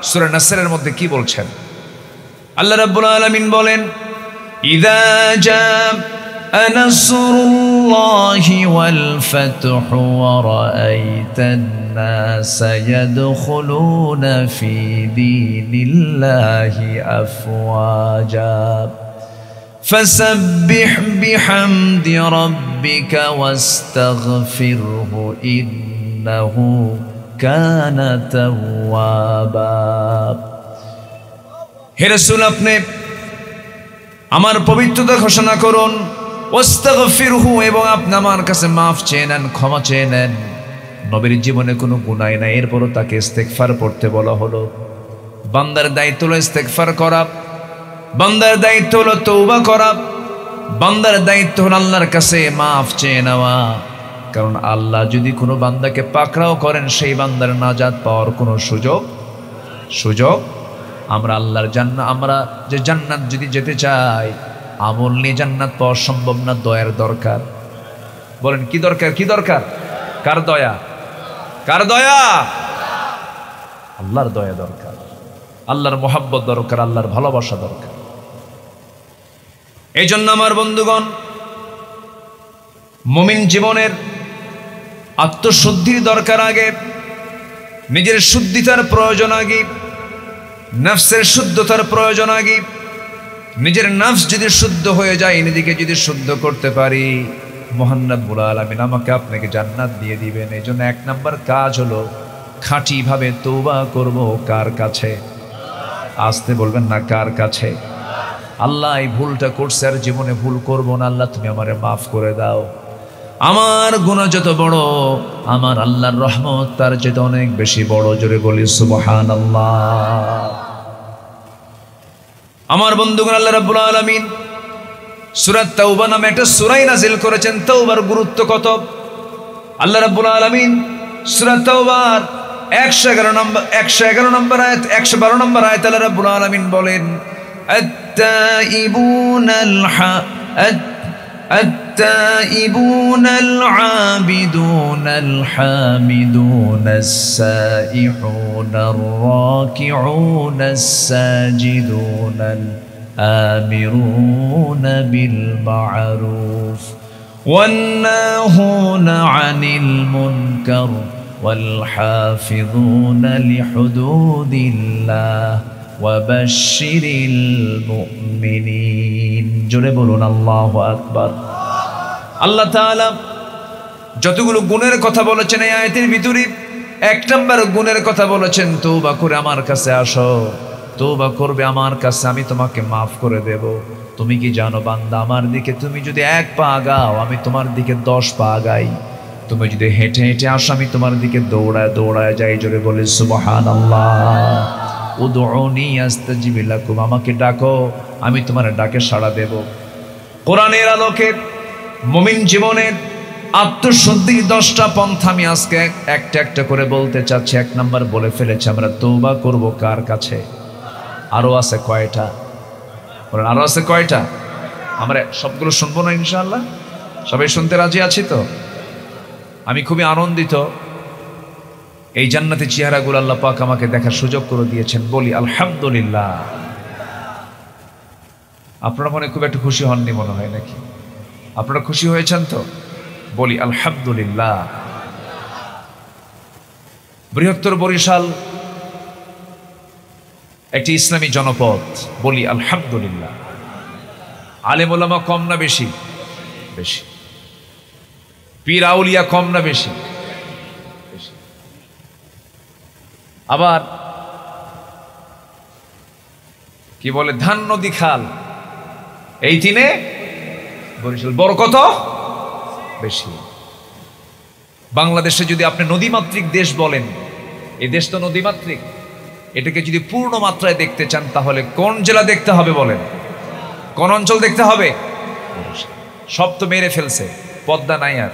সূরা নাসরের মধ্যে কি বলছেন? আল্লাহ রাব্বুল আলামিন বলেন, ইযা জাআ নাসরুল্লাহি ওয়াল ফাতহু ওয়া রাআইতান নাসা ইয়াদখুলুনা ফি দীনিল্লাহি আফওয়াজা فسبح بحمد ربك واستغفره إنه كان توابا। হে রাসূল, আপনি আমার পবিত্রতা ঘোষণা করুন, ওয়াস্তাগফিরহু, এবং আপনি আমার কাছে মাফ চেয়ে নেন, ক্ষমা চেয়ে নেন। নবীর জীবনে কোনো গুনাহ নাই, এরপরও তাকে ইস্তেগফার পড়তে বলা হলো। বান্দার দায়িত্ব হলো ইস্তেগফার করা, বান্দার দায়িত্ব হলো তওবা করা, বান্দার দায়িত্ব হলো আল্লাহর কাছে মাফ চেয়ে নেওয়া। কারণ আল্লাহ যদি কোনো বান্দাকে পাকড়াও করেন, সেই বান্দার নাজাত পাওয়ার কোনো সুযোগ আমরা আল্লাহর জান্নাত, আমরা যে জান্নাত যদি যেতে চাই, আমল নিয়ে জান্নাত পাওয়া সম্ভব না, দয়ার দরকার। বলেন কি দরকার? কি দরকার? কার দয়া? কার দয়া? আল্লাহর দয়া দরকার, আল্লাহর মোহাব্বত দরকার, আল্লাহর ভালোবাসা দরকার। এই জন্য আমার বন্ধুগণ, মুমিন জীবনের আত্মশুদ্ধির দরকার আগে, নিজের শুদ্ধিতার প্রয়োজন আগে, নফসের শুদ্ধতার প্রয়োজন আগে। নিজের নফস যদি শুদ্ধ হয়ে যায়, নিজেকে যদি শুদ্ধ করতে পারি, মহান রব্বুল আলামিন আমাকে আপনাকে জান্নাত দিয়ে দিবেন। এই জন্য 1 নাম্বার কাজ হলো খাঁটি ভাবে তওবা করব। কার কাছে? আসতে বলবেন না, কার কাছে? আল্লাহ, এই ভুলটা করছে, আর জীবনে ভুল করব না, আল্লাহ তুমি আমারে মাফ করে দাও। আমার গুনাহ যত বড়, আমার আল্লাহর রহমত তার চেয়ে অনেক বেশি বড়। জোরে বলি সুবহানাল্লাহ। আমার বন্ধুগণ, আল্লাহ রাব্বুল আলামিন সূরা তাওবা নামে একটা সূরা নাযিল করেছেন। তাওবার গুরুত্ব কত! আল্লাহ রাব্বুল আলামিন সূরা তাওবার 111 নম্বর আয়াত, 112 নম্বর আয়াত আল্লাহ রাব্বুল আলামিন বলেন, التائبون العابدون الحامدون السائحون الراكعون الساجدون الآمرون بالمعروف والناهون عن المنكر والحافظون لحدود الله وبشر المؤمنين। জোরে বলুন আল্লাহু আকবার। আল্লাহ তাআলা যতগুলো গুণের কথা বলেছেন এই আয়াতের ভিতরে 1 নম্বর গুণের কথা বলেছেন, তওবা করে আমার কাছে আসো, তওবা করবে আমার কাছে, আমি তোমাকে মাফ করে দেব। তুমি কি জানো বান্দা, আমার দিকে তুমি যদি 1 পা আগাও, আমি তোমার দিকে 10 পা আগাই। তুমি যদি হেঁটে হেঁটে আসো, আমি তোমার দিকে দৌড়ায় দৌড়ায় যাই। জোরে বলে সুবহানাল্লাহ। উদউনি আস্তাজিব লাকুম, আমাকে ডাকো, আমি তোমার ডাকে সাড়া দেব। কোরআনের আলোকে মুমিন জীবনের আত্মশুদ্ধির 10টা পন্থা আমি আজকে একটা একটা করে বলতে চাচ্ছি। 1 নাম্বার বলে ফেলেছি, আমরা তওবা করব কার কাছে? আরো আছে কয়টা? আরো আছে কয়টা? আমরা সবগুলো শুনবো না ইনশাআল্লাহ? সবাই শুনতে রাজি আছি তো? আমি খুবই আনন্দিত, এই জান্নাতি চেহারাগুলো আল্লাহ পাক আমাকে দেখার সুযোগ করে দিয়েছেন। বলি আলহামদুলিল্লাহ। আপনারা মনে খুব একটু খুশি হননি মনে হয় নাকি? আপনারা খুশি হয়েছেন তো? বলি আলহামদুলিল্লাহ। বৃহত্তর বরিশাল একটি ইসলামী জনপদ, বলি আলহামদুলিল্লাহ। আলেম ওলামা কম না বেশি? বেশি। পীর আউলিয়া কম না বেশি? বেশি। আবার কি বলে, ধান নদী খাল, এই তিনে বরিশাল বড় কত বেশি। বাংলাদেশে যদি আপনি নদীমাতৃক দেশ বলেন, এই দেশ তো নদীমাতৃক, এটাকে যদি পূর্ণ মাত্রায় দেখতে চান তাহলে কোন জেলা দেখতে হবে বলেন? কোন অঞ্চল দেখতে হবে? সব তো মেরে ফেলছে, পদ্মা নাই আর।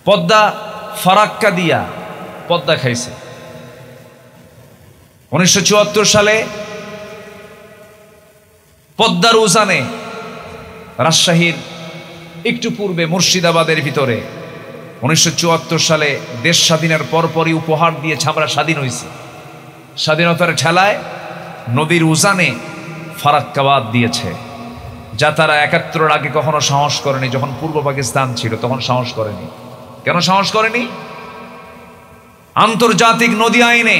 পদ্মা ফারাক্কা দিয়া পদ্মা খাইছে। 1974 সালে পদ্মার উজানে রাজশাহীর একটু পূর্বে মুর্শিদাবাদের ভিতরে 1974 সালে দেশ স্বাধীনের পরপরই উপহার দিয়েছে আমরা স্বাধীন হয়েছি। স্বাধীনতার ঠেলায় নদীর উজানে ফারাক্কাবাদ দিয়েছে, যা তারা 71 আগে কখনো সাহস করেনি। যখন পূর্ব পাকিস্তান ছিল তখন সাহস করেনি। কেন সাহস করেনি? আন্তর্জাতিক নদী আইনে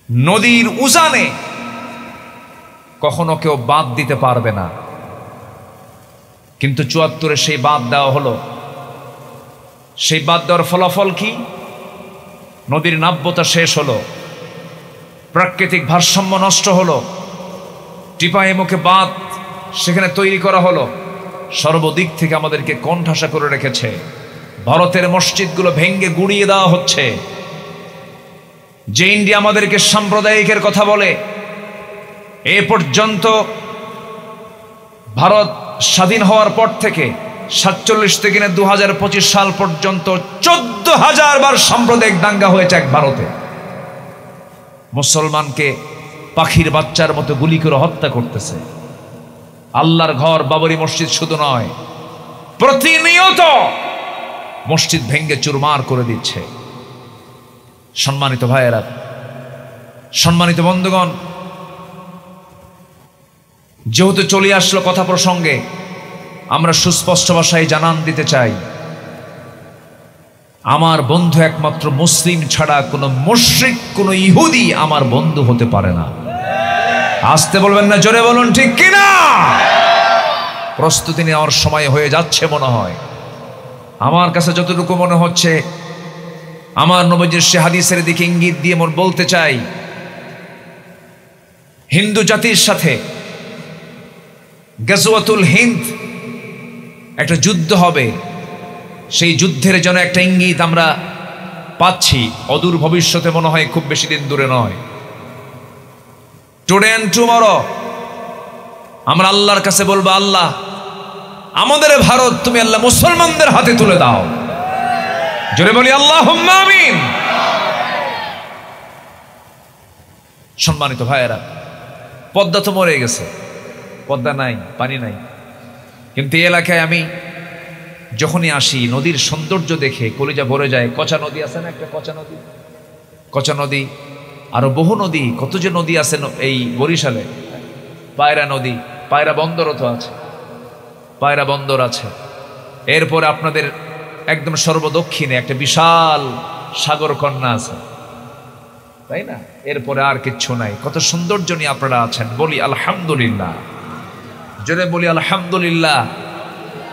নদীর উজানে কখনো কেউ বাঁধ দিতে পারবে না, কিন্তু 74-এ সেই বাঁধ দেওয়া হলো। সেই বাঁধ দেওয়ার ফলাফল কি? নদীর নাব্যতা শেষ হলো, প্রাকৃতিক ভারসাম্য নষ্ট হলো, টিপাই মুখে বাঁধ সেখানে তৈরি করা হলো। সর্বদিক থেকে আমাদেরকে কোণঠাসা করে রেখেছে। ভারতের মসজিদগুলো ভেঙ্গে গুড়িয়ে দেওয়া হচ্ছে। যে ইন্ডিয়া আমাদেরকে সাম্প্রদায়িকের কথা বলে, এ পর্যন্ত ভারত স্বাধীন হওয়ার পর থেকে 47 থেকে 2025 সাল পর্যন্ত 14,000 বার সাম্প্রদায়িক দাঙ্গা হয়েছে এক ভারতে। মুসলমানকে পাখির বাচ্চার মতো গুলি করে হত্যা করতেছে। আল্লাহর ঘর বাবরি মসজিদ শুধু নয়, প্রতিনিয়ত মসজিদ ভেঙ্গে চুরমার করে দিচ্ছে। সম্মানিত ভাইয়েরা, সম্মানিত বন্ধুগণ, যেহেতু চলে আসলো কথা প্রসঙ্গে, আমরা সুস্পষ্ট ভাষায় জানান দিতে চাই, আমার বন্ধু একমাত্র মুসলিম ছাড়া কোনো মুশরিক, কোনো ইহুদি আমার বন্ধু হতে পারে না। আসতে বলবেন না, জোরে বলুন ঠিক কিনা? প্রস্তুতি নেওয়ার সময় হয়ে যাচ্ছে মনে হয়। আমার কাছে যতটুকু মনে হচ্ছে, আমার নবীজির সে হাদিসের দিকে ইঙ্গিত দিয়ে মোর বলতে চাই, হিন্দু জাতির সাথে গাজওয়াতুল হিন্দ একটা যুদ্ধ হবে। সেই যুদ্ধের জন্য একটা ইঙ্গিত আমরা পাচ্ছি, অদূর ভবিষ্যতে মনে হয়, খুব বেশি দিন দূরে নয়। টুডে এন্ড টুমরো আমরা আল্লাহর কাছে বলবো, আল্লাহ আমাদের ভারত তুমি আল্লাহ মুসলমানদের হাতে তুলে দাও। জোরে বলি আল্লাহুম্মা আমিন। সম্মানিত ভাইয়েরা, পদ্মা তো মরে গেছে, পদ্মা নাই, পানি নাই। কিন্তু এই এলাকায় আমি যখনই আসি, নদীর সৌন্দর্য দেখে কলিজা ভরে যায়। কচা নদী আছে না একটা, কচা নদী, কচা নদী, আরো বহু নদী, কত যে নদী আছে এই বরিশালে। পায়রা নদী, পায়রা বন্দরও তো আছে, পায়রা বন্দর আছে। এরপরে আপনাদের একদম সর্বদক্ষিণে একটা বিশাল সাগর কন্যা আছে, তাই না? এরপরে আর কিচ্ছু নাই। কত সৌন্দর্য নিয়ে আপনারা আছেন, বলি আলহামদুলিল্লাহ। জোরে বলি আলহামদুলিল্লাহ।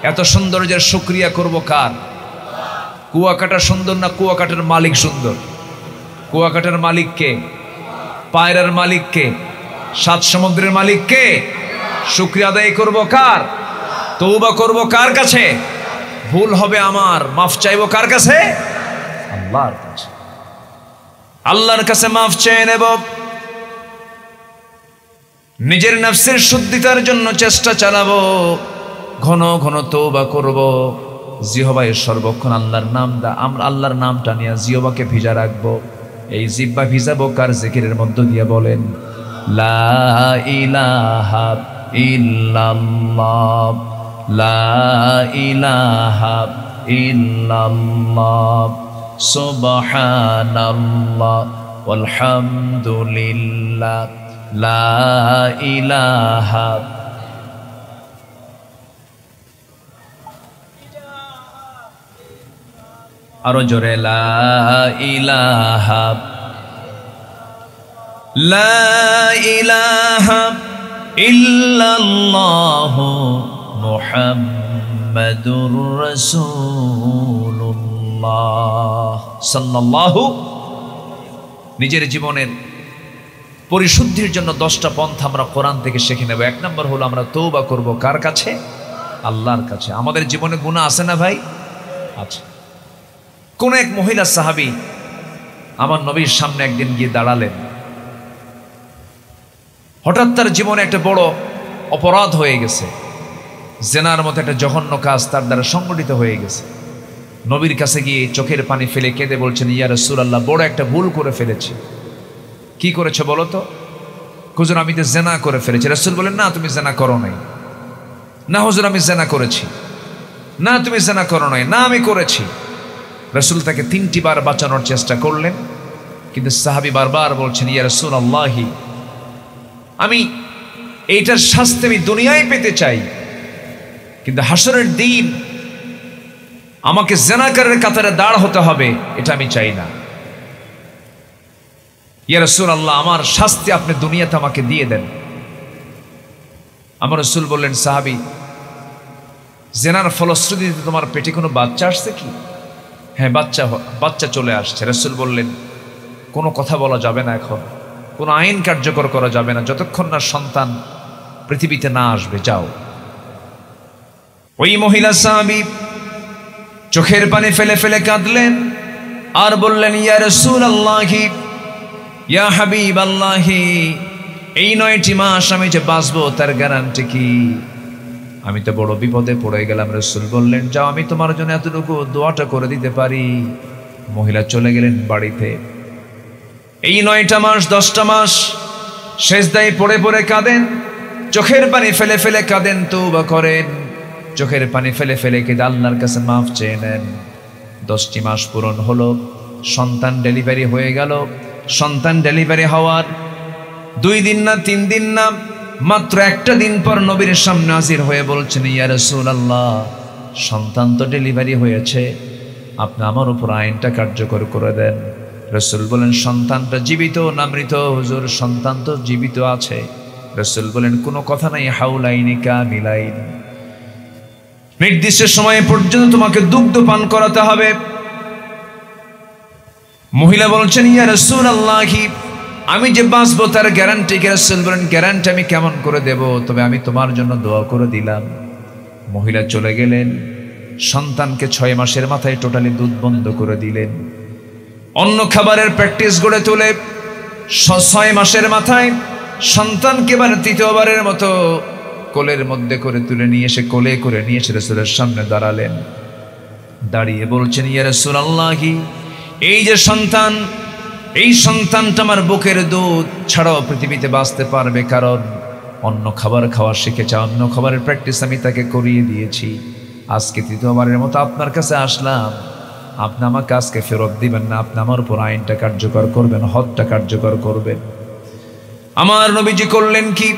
এত সৌন্দর্যের শুকরিয়া করব কার? কুয়াকাটা সুন্দর না কুয়াকাটার মালিক সুন্দর? কুয়াকাটার মালিক কে? পায়রার মালিক কে? 7 সমুদ্রের মালিক কে? শুকরিয়া আদায় করব কার? তওবা করব কার কাছে? ভুল হবে আমার, মাফ চাইব কার কাছে? আল্লাহর কাছে। আল্লাহর কাছে মাফ চেয়ে নেব। নিজের নফসের শুদ্ধিতার জন্য চেষ্টা চালাবো, ঘন ঘন তওবা করব। জিহ্বায় সর্বক্ষণ আল্লাহর নাম আমরা আল্লাহর নামটা নিয়ে জিহ্বাকে ভিজা রাখবো। এই জিহ্বা ভিজাবো কার জিকিরের মধ্য দিয়ে? বলেন লা ইলাহা ইল্লাল্লাহ, লা ইলাহা ইল্লাল্লাহ, সুবহানাল্লাহ, আলহামদুলিল্লাহ, লা ইলাহা আরো জোরে লা ইলাহা লা ইলাহা ইল্লাল্লাহু মুহাম্মাদুর রাসূলুল্লাহ সাল্লাল্লাহু। নিজের জীবনের পরিশুদ্ধির জন্য 10টা পন্থা আমরা কোরআন থেকে শিখে নেব। 1 নম্বর হলো আমরা তওবা করব কার কাছে? আল্লাহর কাছে। আমাদের জীবনে গুনাহ আছে না ভাই? আছে। কোন এক মহিলা সাহাবী আমার নবীর সামনে একদিন গিয়ে দাঁড়ালেন। হঠাৎ তার জীবনে একটা বড় অপরাধ হয়ে গেছে, জেনার মতো একটা জঘন্য কাজ তার দ্বারা সংগঠিত হয়ে গেছে। নবীর কাছে গিয়ে চোখের পানি ফেলে কেঁদে বলছেন, ইয়া রাসূলুল্লাহ, বড় একটা ভুল করে ফেলেছি। কি করেছে বলো তো? হুজুর, আমি তো জেনা করে ফেলেছি। রাসূল বলেন, না তুমি জেনা করো নাই। না হুজুর, আমি জেনা করেছি। না তুমি জেনা করো নাই। না আমি করেছি। রাসূল তাকে 3টি বার বাঁচানোর চেষ্টা করলেন, কিন্তু সাহাবী বারবার বলছেন, ইয়া রাসূলুল্লাহ, আমি এইটার শাস্তি আমি দুনিয়ায় পেতে চাই, কিন্তু হাসরের দিন আমাকে জেনাকারের কাতারে দাঁড় হতে হবে, এটা আমি চাই না। ইয়া রাসূলুল্লাহ, আমার শাস্তি আপনি দুনিয়াতে আমাকে দিয়ে দেন। আমার রাসূল বললেন, সাহাবী, জেনার ফলশ্রুতিতে তোমার পেটে কোনো বাচ্চা আসছে কি? হ্যাঁ, বাচ্চা চলে আসছে। রাসূল বললেন, কোনো কথা বলা যাবে না, এখন কোনো আইন কার্যকর করা যাবে না যতক্ষণ না সন্তান পৃথিবীতে না আসবে, যাও। ওই মহিলা সাহাবী চোখের পানি ফেলে ফেলে কাঁদলেন আর বললেন, ইয়া রাসূলুল্লাহ, ইয়া হাবিবাল্লাহ, এই 9টি মাস আমি যে বাঁচবো তার গ্যারান্টি কি? আমি তো বড় বিপদে পড়ে গেলাম। রাসূল বললেন, যাও, আমি তোমার জন্য এতটুকু দোয়াটা করে দিতে পারি। মহিলা চলে গেলেন বাড়িতে। এই 9টা মাস 10টা মাস সেজদায় পড়ে পড়ে কাঁদেন, চোখের পানি ফেলে ফেলে কাঁদেন, তওবা করেন, চোখের পানি ফেলে ফেলে কেঁদে আল্লাহর কাছে মাফ চেয়ে নেন। 10টি মাস পূরণ হলো, সন্তান ডেলিভারি হয়ে গেল। সন্তান ডেলিভারি হওয়ার 2 দিন না 3 দিন না, মাত্র 1টা দিন পর নবীর সামনে হাজির হয়ে বলছেন, ইয়া রাসূলুল্লাহ, সন্তান তো ডেলিভারি হয়েছে, আপনি আমার উপর আইনটা কার্যকর করে দেন। রাসূল বলেন, সন্তানটা জীবিত না মৃত? হুজুর, সন্তান তো জীবিত আছে। রাসূল বলেন, কোনো কথা নাই, হাউলাইনি কামিলাইন, নির্দিষ্ট সময় পর্যন্ত তোমাকে দুগ্ধ পান করাতে হবে। মহিলা বলছেন, ইয়া রাসূলুল্লাহ, আমি যে বাঁচবো তার গ্যারান্টি কি? রাসূল বলেন, গ্যারান্টি আমি কেমন করে দেব? তবে আমি তোমার জন্য দোয়া করে দিলাম। মহিলা চলে গেলেন, সন্তানকে 6 মাসের মাথায় টোটালি দুধ বন্ধ করে দিলেন। অন্য খাবারের প্র্যাকটিস গড়ে তুলে 6 মাসের মাথায় সন্তানকে এবার 3য়বারের মতো কোলের মধ্যে করে তুলে নিয়ে এসে কোলে করে নিয়ে এসে রাসূলের সামনে দাঁড়ালেন। দাঁড়িয়ে বলছেন, ইয়া রাসূলুল্লাহ, এই যে সন্তান, এই সন্তানটা আমার বুকের দুধ ছাড়াও পৃথিবীতে বাঁচতে পারবে, কারণ অন্য খাবার খাওয়া শিখেছে, অন্য খাবারের প্র্যাকটিস আমি তাকে করিয়ে দিয়েছি। আজকে 3য়বারের মতো আপনার কাছে আসলাম, আপনি আমাকে আজকে ফেরত দিবেন না, আপনি আমার উপর আইনটা কার্যকর করবেন, হদটা কার্যকর করবেন। আমার নবীজি করলেন কি?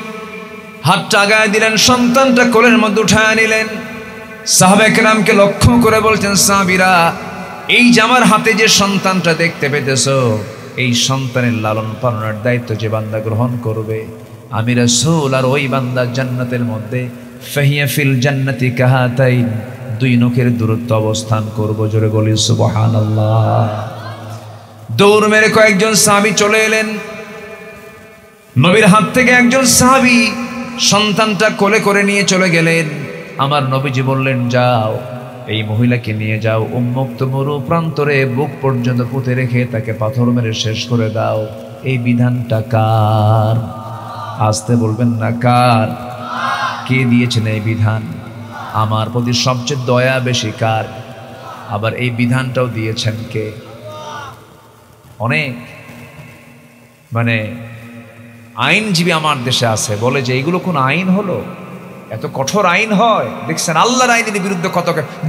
হাতটা আগায় দিলেন, সন্তানটা কোলের মধ্যে উঠায় নিলেন। সাহাবায়ে কেরামকে লক্ষ্য করে বলছেন, সাহাবীরা, এই যে আমার হাতে যে সন্তানটা দেখতে পেতেছো, এই সন্তানের লালন পালনের দায়িত্ব যে বান্দা গ্রহণ করবে, আমি রাসূল আর ওই বান্দা জান্নাতের মধ্যে ফাহিয়া ফিল জান্নাতি কাহাতাইন, 2 নখের দূরত্ব অবস্থান করব। জোরে বলি সুবহানাল্লাহ। দৌড় মেরে কয়েকজন সাহাবী চলে এলেন। নবীর হাত থেকে একজন সাহাবী সন্তানটা কোলে করে নিয়ে চলে গেলেন। আমার নবীজি বললেন, যাও, এই মহিলাকে নিয়ে যাও, উন্মুক্ত মরু প্রান্তরে বুক পর্যন্ত পুঁতে রেখে তাকে পাথর মেরে শেষ করে দাও। এই বিধানটা কার? আসতে বলবেন না, কার? কে দিয়েছেন এই বিধান? আমার প্রতি সবচেয়ে দয়া বেশি কার? আবার এই বিধানটাও দিয়েছেন কে? অনেক আইনজীবী আমার দেশে আছে, বলে যে এইগুলো কোন আইন হলো? এত কঠোর আইন হয়? দেখছেন আল্লাহর আইনের বিরুদ্ধে কত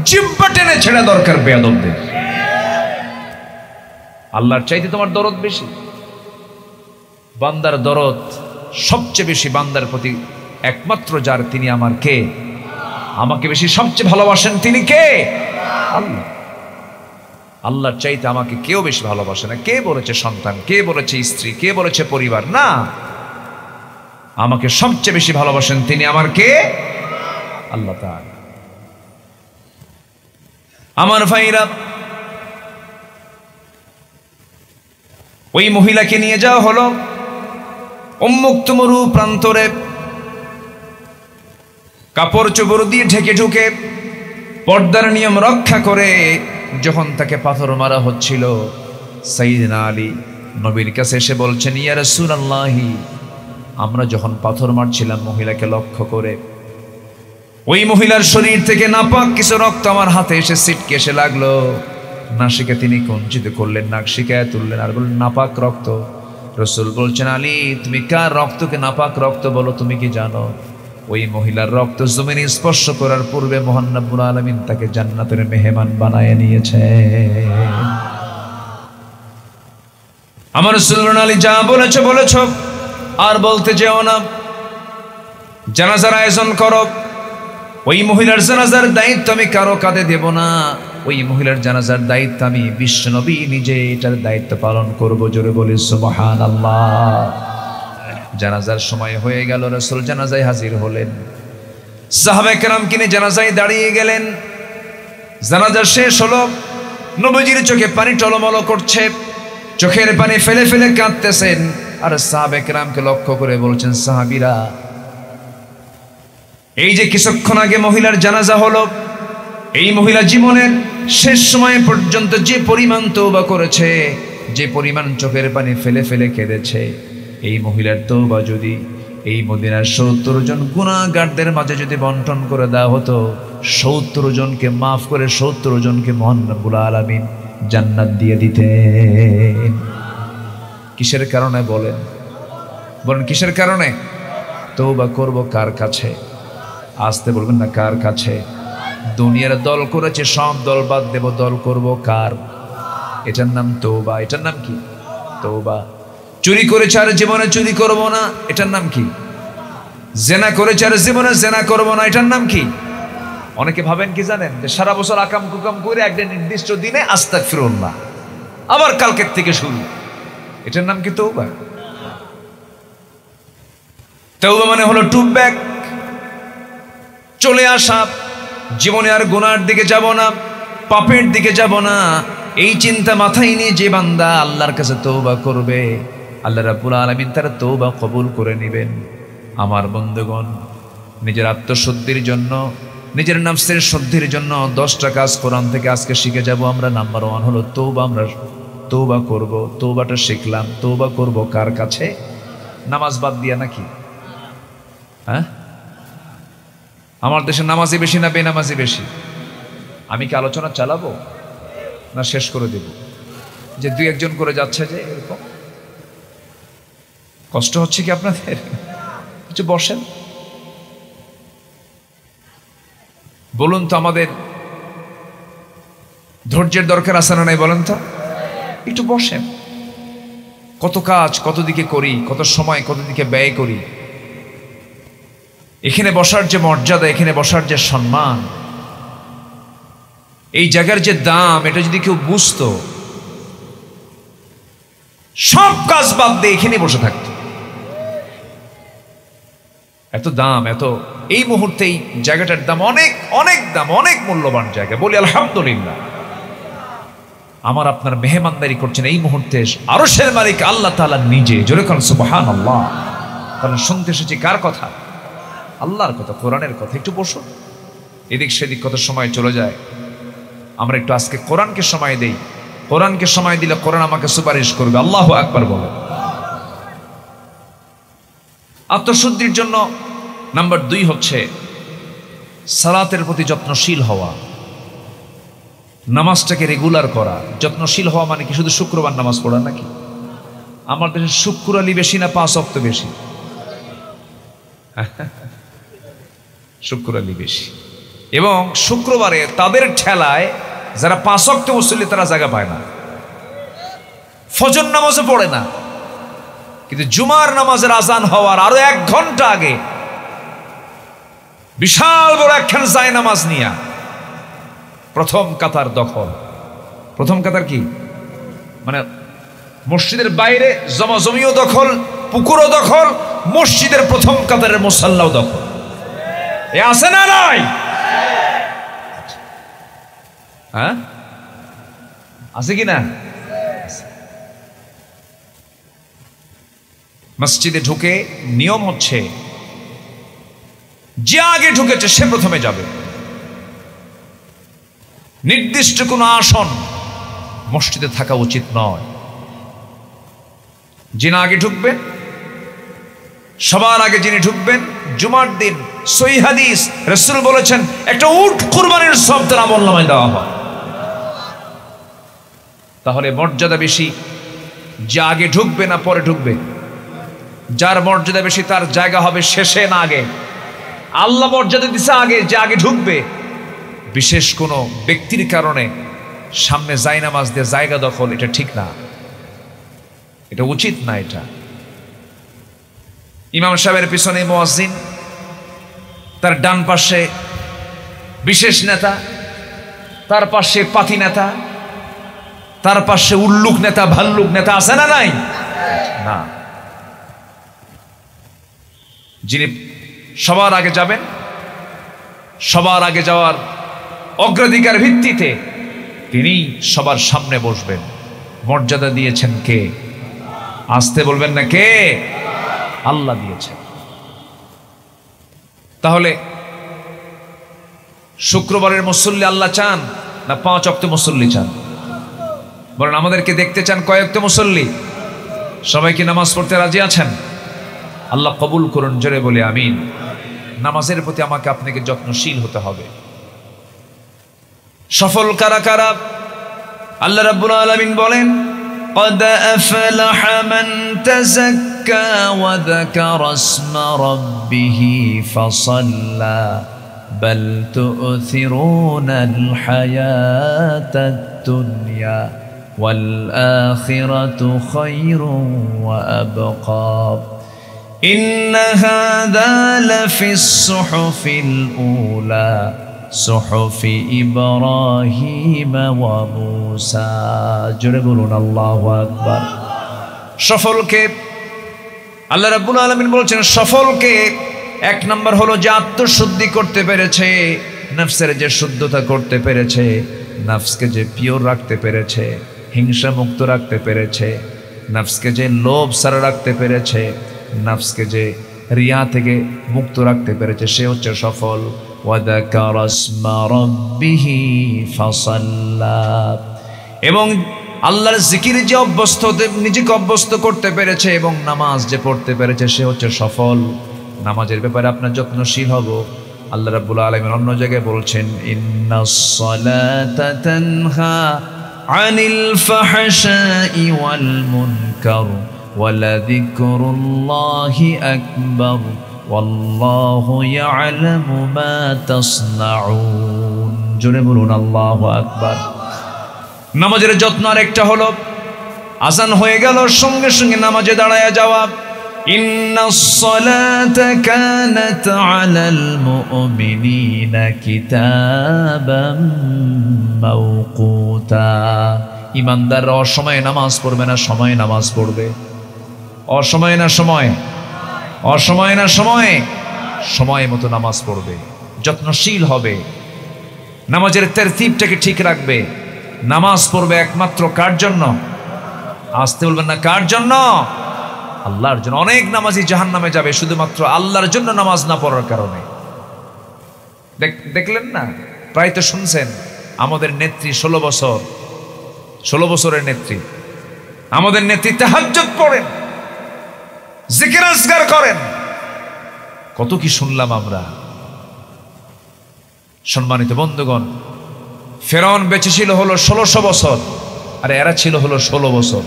জিহ্বা টেনে ছেড়ে দরকার বেয়াদবদের। আল্লাহর চাইতে তোমার দরদ বেশি। বান্দার দরদ সবচেয়ে বেশি বান্দার প্রতি একমাত্র যার, তিনি আমার কে? আমাকে বেশি সবচেয়ে ভালোবাসেন তিনি কে? আল্লাহ। আল্লাহর চাইতে আমাকে কেউ বেশি ভালোবাসে না। কে বলেছে সন্তান, কে বলেছে স্ত্রী, কে বলেছে পরিবার? না, আমাকে সবচেয়ে বেশি ভালোবাসেন তিনি আমার কে? আল্লাহ তাআলা। আমার ভাইরা, ওই মহিলাকে নিয়ে যাওয়া হলো উন্মুক্ত মরু প্রান্তরে, কাপড় চোপড় দিয়ে ঢেকে ঢুকে পর্দার নিয়ম রক্ষা করে যখন তাকে পাথর মারা হচ্ছিল, সাইয়েদনা আলী নবীর কাছে এসে বলছেন, ইয়া রাসূলুল্লাহ, আমরা যখন পাথর মারছিলাম মহিলাকে লক্ষ্য করে, ওই মহিলার শরীর থেকে নাপাক কিছু রক্ত আমার হাতে এসে ছিটকে এসে লাগলো। নাসিকা তিনি কুঞ্চিত করলেন, নাক শিকায় তুললেন আর বললেন, নাপাক রক্ত। রাসূল বলছেন, আলী তুমি কার রক্তকে নাপাক রক্ত বলো, তুমি কি জানো? ওই মহিলার রক্ত জমিনে স্পর্শ করার পূর্বে মহান রব্বুল আলামিন তাকে জান্নাতের মেহমান বানায় নিয়েছে। আমার রাসূল আলী যা বলেছে বলেছ, আর বলতে যেও না। জানাজার আয়োজন করো। ওই মহিলার জানাজার দায়িত্ব আমি কারো কাঁধে দেব না। ওই মহিলার জানাজার দায়িত্ব আমি বিশ্বনবী নিজে এটার দায়িত্ব পালন করব। জোরে বলি সুবহানাল্লাহ। জানাজার সময় হয়ে গেল, রাসূল জানাজায় হাজির হলেন। সাহাবায়ে কেরাম কিনে জানাজায় দাঁড়িয়ে গেলেন। জানাজা শেষ হলো, নবীজির চোখে পানি টলমল করছে, চোখের পানি ফেলে ফেলে কাঁদতেছেন। আর সাহাবায়ে কেরামকে লক্ষ্য করে বলছেন, সাহাবীরা, এই যে কিছুক্ষণ আগে মহিলার জানাজা হলো, এই মহিলা জীবনের শেষ সময় পর্যন্ত যে পরিমাণ তওবা করেছে, যে পরিমাণ চোখের পানি ফেলে ফেলে কেঁদেছে, এই মহিলার তওবা যদি এই মদিনার ৭০ জন গুনাহগারদের মাঝে যদি বন্টন করে দেওয়া হতো, ৭০ জনকে মাফ করে ৭০ জনকে মহান রব্বুল আলামিন জান্নাত দিয়ে দিতেন। কিসের কারণে বলেন? বলেন কিসের কারণে? তওবা করব কার কাছে? আসতে বলবেন না, কার কাছে? দুনিয়ার দল করেছে, সব দল বাদ দেব, দল করব কার? এটার নাম তওবা। এটার নাম কি? তওবা। চুরি করেছে আর জীবনে চুরি করব না, এটার নাম কি? জেনা করেছে আর জীবনে জেনা করব না, এটার নাম কি? অনেকে ভাবেন কি জানেন, যে সারা বছর আকাম কুকাম করে একটা নির্দিষ্ট দিনে আস্তাগফিরুল্লাহ, আবার কালকের থেকে শুরু, এটার নাম কি তওবা? তওবা মানে হলো টুপ ব্যাক, চলে আসা, জীবনে আর গুনার দিকে যাব না, পাপের দিকে যাব না, এই চিন্তা মাথায় নিয়ে যে বান্দা আল্লাহর কাছে তওবা করবে, আল্লাহ রাব্বুল আলামিন তার তওবা কবুল করে নেবেন। আমার বন্ধুগণ, নিজের আত্মশুদ্ধির জন্য, নিজের নফসের শুদ্ধির জন্য 10টা কাজ কোরআন থেকে আজকে শিখে যাব আমরা। নাম্বার 1 হলো তওবা। আমরা তওবা করব, তওবাটা শিখলাম। তওবা করব কার কাছে? নামাজ বাদ দিয়া নাকি? হ্যাঁ, আমার দেশে নামাজি বেশি না বেনামাজি বেশি? আমি কি আলোচনা চালাবো না শেষ করে দেব? যে 2-1 করে যাচ্ছে, যে এরকম কষ্ট হচ্ছে কি আপনাদের? কিছু বসেন, বলুন তো, আমাদের ধৈর্যের দরকার আছে না নাই বলেন তো? একটু বসেন। কত কাজ কত দিকে করি, কত সময় কত দিকে ব্যয় করি। এখানে বসার যে মর্যাদা, এখানে বসার যে সম্মান, এই জায়গার যে দাম, এটা যদি কেউ বুঝতো, সব কাজ বাদ দিয়ে এখানে বসে থাকতো। এত দাম, এত এই মুহূর্তে এই জায়গাটার দাম অনেক অনেক দাম, অনেক মূল্যবান জায়গা। বলি আলহামদুলিল্লাহ। আমার আপনার মেহমানদারি করছেন এই মুহূর্তে আরশের মালিক আল্লাহ তাআলা নিজে। জোরে বলুন সুবহানাল্লাহ। কারণ শুনতে এসেছি কার কথা? আল্লাহর কথা, কোরআনের কথা। একটু বসুন। এদিক সেদিক কত সময় চলে যায়। আমরা একটু আজকে কোরআনকে সময় দেই। কোরআনকে সময় দিলে কোরআন আমাকে সুপারিশ করবে। আল্লাহু আকবার বলে। আত্মশুদ্ধির জন্য নাম্বার 2 হচ্ছে সালাতের প্রতি যত্নশীল হওয়া, নামাজটাকে রেগুলার করা। যত্নশীল হওয়া মানে কি শুধু শুক্রবার নামাজ পড়া নাকি? আমার দেশে শুক্র আলী বেশি না 5 ওয়াক্ত বেশি? শুক্র আলী বেশি। এবং শুক্রবারে তাদের ঠেলায় যারা 5 ওয়াক্ত মুসল্লি তারা জায়গা পায় না, ফজর নামাজও পড়ে না, কিন্তু জুমার নামাজের আজান হওয়ার আরো 1 ঘন্টা আগে বিশাল বড় একখান জায়নামাজ নিয়া প্রথম কাতার দখল। প্রথম কাতার কি মানে মসজিদের বাইরে জমাজমিও দখল, পুকুরও দখল, মসজিদের প্রথম কাতারের মুসাল্লাও দখল। এ আছে না নাই? হ্যাঁ আছে কি না? মসজিদে ঢুকে নিয়ম হচ্ছে যে আগে ঢুকেছে সে প্রথমে যাবে। নির্দিষ্ট কোনো আসন মসজিদে থাকা উচিত নয়। যিনি আগে ঢুকবেন, সবার আগে যিনি ঢুকবেন, জুমার দিন সহিহ হাদিস রাসূল বলেছেন একটা উট কুরবানির সওয়াব তার আমলনামায় দেওয়া হয়। তাহলে মর্যাদা বেশি যে আগে ঢুকবে না পরে ঢুকবে? যার মর্যাদা বেশি তার জায়গা হবে শেষে না আগে। আল্লাহ মর্যাদা দিছে আগে, যে আগে ঢুকবে। বিশেষ কোনো ব্যক্তির কারণে সামনে জায়নামাজ দিয়ে জায়গা দখল, এটা ঠিক না, এটা উচিত না। এটা ইমাম সাহেবের পিছনে মুয়াজ্জিন, তার ডান পাশে বিশেষ নেতা, তার পাশে পাতি নেতা, তার পাশে উল্লুক নেতা, ভাল্লুক নেতা আছে না নাই? না, যিনি সবার আগে যাবেন, সবার আগে যাওয়ার অগ্রাধিকার ভিত্তিতে তিনি সবার সামনে বসবেন। মর্যাদা দিয়েছেন কে? আসতে বলবেন না কে? আল্লাহ দিয়েছেন। তাহলে শুক্রবারের মুসল্লি আল্লাহ চান না 5 ওয়াক্ত মুসল্লি চান? বলেন, আমাদেরকে দেখতে চান কয় ওয়াক্ত মুসল্লি? সবাই কি নামাজ পড়তে রাজি আছেন? আল্লাহ কবুল করুন, জোরে বলে আমিন। নামাজের প্রতি আমাকে আপনাকে যত্নশীল হতে হবে। সফল কারা কারা? আল্লাহ রাব্বুল আলামিন বলেন, قد أفلح من تزكى وذكر اسم ربه فصلى بل تؤثرون الحياة الدنيا والآخرة خير وأبقى إن هذا لفي الصحف الأولى صحف إبراهيم وموسى জোরে বলুন আল্লাহু আকবার। সফলকে আল্লাহ রাব্বুল আলামিন বলছেন, সফলকে 1 নম্বর হলো যে আত্মশুদ্ধি করতে পেরেছে, নফসের যে শুদ্ধতা করতে পেরেছে, নফসকে যে পিওর রাখতে পেরেছে, হিংসা মুক্ত রাখতে পেরেছে, নফসকে যে লোভ সারা রাখতে পেরেছে, নফসকে যে রিয়া থেকে মুক্ত রাখতে পেরেছে, সে হচ্ছে সফল। وذكر اسم ربه فصلى এবং আল্লাহর জিকিরে যে অভ্যস্ত, নিজেকে অভ্যস্ত করতে পেরেছে এবং নামাজ যে পড়তে পেরেছে, সে হচ্ছে সফল। নামাজের ব্যাপারে আপনার যত্নশীল হব। আল্লাহ রাব্বুল আলামিন অন্য জায়গায় বলছেন, ইন্নাস সালাতা তানহা আনিল ফাহশাই ওয়াল মুনকার ওয়ালাযিকরুল্লাহি আকবার ওয়াল্লাহু ইয়ালামু মা তাসনাউন জোরে বলুন আল্লাহু আকবার। নামাজের যত্ন আরেকটা হলো, আজান হয়ে গেল সঙ্গে সঙ্গে নামাজে দাঁড়ায়া যাওয়া। ইন্নাস সালাতা কানাত আলাল মুমিনিনা কিতাবাম মাওকুতা। ইমানদাররা অসময়ে নামাজ পড়বে না, সময়ে নামাজ পড়বে। অসময়ে না সময়, অসময়ে না সময়ে, সময় মতো নামাজ পড়বে, যত্নশীল হবে, নামাজের তারতিবটাকে ঠিক রাখবে। নামাজ পড়বে একমাত্র কার জন্য? আসতে বলবেন না কার জন্য? আল্লাহর জন্য। অনেক নামাজি জাহান্নামে যাবে শুধুমাত্র আল্লাহর জন্য নামাজ না পড়ার কারণে। দেখলেন না, প্রায় তো শুনছেন, আমাদের নেত্রী 16 বছরের নেত্রী, আমাদের নেত্রী তাহাজ্জুদ পড়েন, জিকির আজকার করেন, কত কি শুনলাম আমরা। সম্মানিত বন্ধুগণ, ফেরাউন বেঁচে ছিল হলো 1600 বছর, আর এরা ছিল হলো 16 বছর।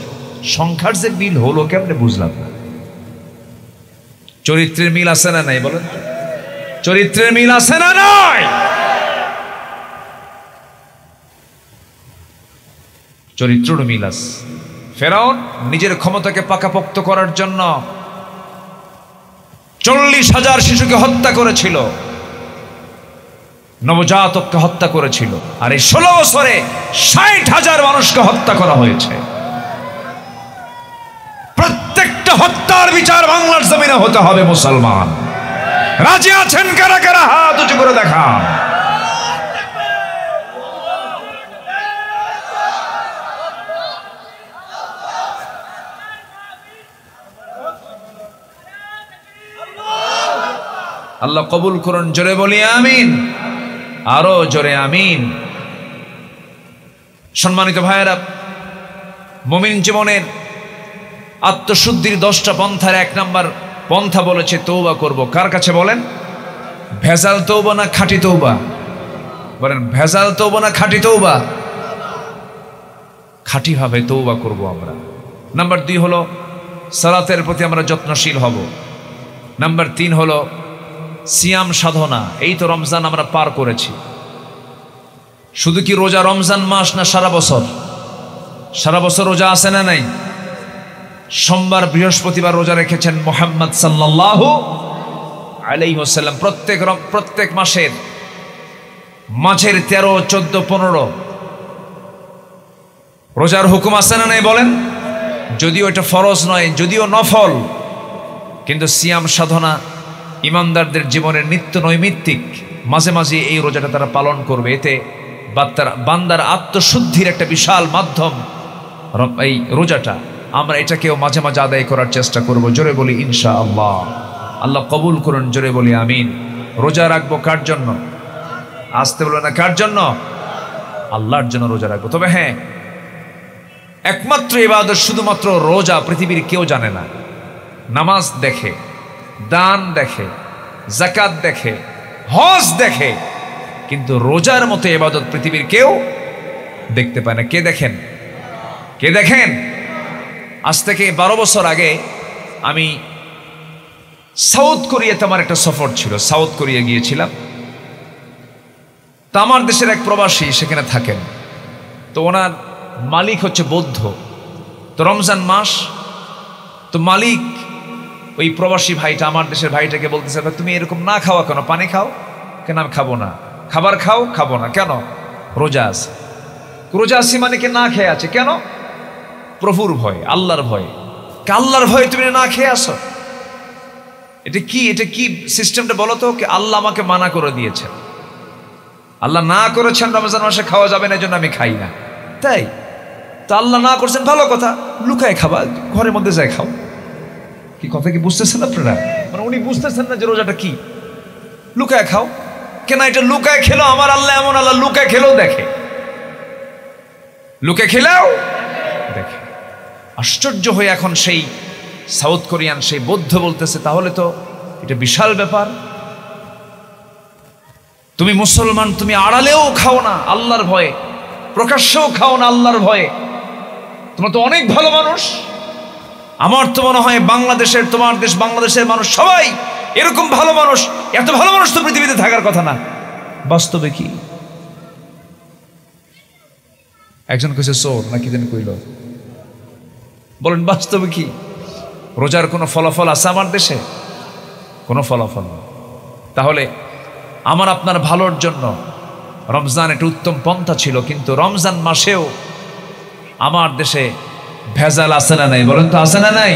সংখ্যার যে মিল হলো কেমনে বুঝলাম না। চরিত্রের মিল আছে না নাই বলেন? চরিত্রের মিল আছে না নাই? চরিত্রের মিল আছে। ফেরাউন নিজের ক্ষমতাকে পাকাপোক্ত করার জন্য 40,000 শিশুকে হত্যা করেছিল, নবজাতককে হত্যা করেছিল। আর এই 16 বছরে 60,000 মানুষকে হত্যা করা হয়েছে। প্রত্যেকটা হত্যার বিচার বাংলার জমিনে হতে হবে। মুসলমান রাজি আছেন কারা কারা? হাত উঁচু করে দেখান। আল্লাহ কবুল করুন। জোরে বলি আমিন, আরো জোরে আমিন। সম্মানিত ভাইয়েরা, মুমিন জীবনের আত্মশুদ্ধির 10টা পন্থার 1 নাম্বার পন্থা বলেছে তওবা করব। কার কাছে বলেন? ভেজাল তওবা না খাঁটি তওবা? বলেন ভেজাল তওবা না খাঁটি তওবা? খাঁটি ভাবে তওবা করব আমরা। নাম্বার 2 হলো সালাতের প্রতি আমরা যত্নশীল হব। নাম্বার 3 হলো সিয়াম সাধনা। এই তো রমজান আমরা পার করেছি। শুধু কি রোজা রমজান মাস না সারা বছর? সারা বছর রোজা আছে না নাই? সোমবার বৃহস্পতিবার রোজা রেখেছেন মুহাম্মদ সাল্লাল্লাহু আলাইহি ওয়াসাল্লাম। প্রত্যেক মাসের মাঝের 13, 14, 15 রোজার হুকুম আছে না নাই বলেন? যদিও এটা ফরজ নয়, যদিও নফল, কিন্তু সিয়াম সাধনা ইমানদারদের জীবনের নিত্য নৈমিত্তিক। মাঝে মাঝে এই রোজাটা তারা পালন করবে। এতে বান্দার আত্মশুদ্ধির একটা বিশাল মাধ্যম এই রোজাটা। আমরা এটাকেও মাঝে মাঝে আদায় করার চেষ্টা করব। জোরে বলি ইনশাআল্লাহ। আল্লাহ কবুল করুন। জোরে বলি আমিন। রোজা রাখবো কার জন্য? আসতে বলো না কার জন্য? আল্লাহর জন্য রোজা রাখবো। তবে হ্যাঁ, একমাত্র ইবাদত শুধুমাত্র রোজা পৃথিবীর কেউ জানে না। নামাজ দেখে, দান দেখে, যাকাত দেখে, হজ দেখে, কিন্তু রোজার মতো ইবাদত পৃথিবীর কেউ দেখতে পায় না। কে দেখেন? কে দেখেন? আজ থেকে 12 বছর আগে আমি সাউথ কোরিয়াতে আমার একটা সফর ছিল। সাউথ কোরিয়া গিয়েছিলাম। তা আমার দেশের এক প্রবাসী সেখানে থাকেন। তো ওনার মালিক হচ্ছে বৌদ্ধ। তো রমজান মাস, তো মালিক ওই প্রবাসী ভাইটা, আমার দেশের ভাইটাকে বলতেছে, তুমি এরকম না খাওয়া কেন? পানি খাও কেন? আমি খাবো না। খাবার খাও? খাবো না। কেন? রোজা আছে। রোজা আছি মানে কি না খেয়ে আছে? কেন? প্রভুর ভয়, আল্লাহর ভয়। আল্লাহর ভয়ে তুমি না খেয়ে আসো? এটা কি? এটা কি সিস্টেমটা বলো তো? আল্লাহ আমাকে মানা করে দিয়েছেন, আল্লাহ না করেছেন রমজান মাসে খাওয়া যাবে না, এই জন্য আমি খাই না। তাই তো আল্লাহ না করছেন, ভালো কথা, লুকায় খাবা, ঘরের মধ্যে যায় খাও। কি কথা কি বুঝতেছেন আপনারা? মানে উনি বুঝতেছেন না যে রোজাটা কি? লুকায় খাও কেন? এটা লুকায় খেলো আমার আল্লাহ এমন আল্লাহ, লুকায় খেলেও দেখে, লুকায় খেলেও দেখে। আশ্চর্য হয়ে এখন সেই সাউথ কোরিয়ান সেই বৌদ্ধ বলতেছে, তাহলে তো এটা বিশাল ব্যাপার। তুমি মুসলমান, তুমি আড়ালেও খাও না আল্লাহর ভয়ে, প্রকাশ্যেও খাও না আল্লাহর ভয়ে, তোমরা তো অনেক ভালো মানুষ। আমার তো মনে হয় বাংলাদেশের, তোমার দেশ বাংলাদেশের মানুষ সবাই এরকম ভালো মানুষ। এত ভালো মানুষ তো পৃথিবীতে থাকার কথা না। বাস্তবে কি? একজন কইছে চোর নাকি যেন কইল। বলেন বাস্তবে কি? রোজার কোনো ফলাফল আছে আমার দেশে? কোনো ফলাফল নেই। তাহলে আমার আপনার ভালোর জন্য রমজান একটা উত্তম পন্থা ছিল, কিন্তু রমজান মাসেও আমার দেশে ভেজাল আছে না নাই? বলেন তো আছে না নাই?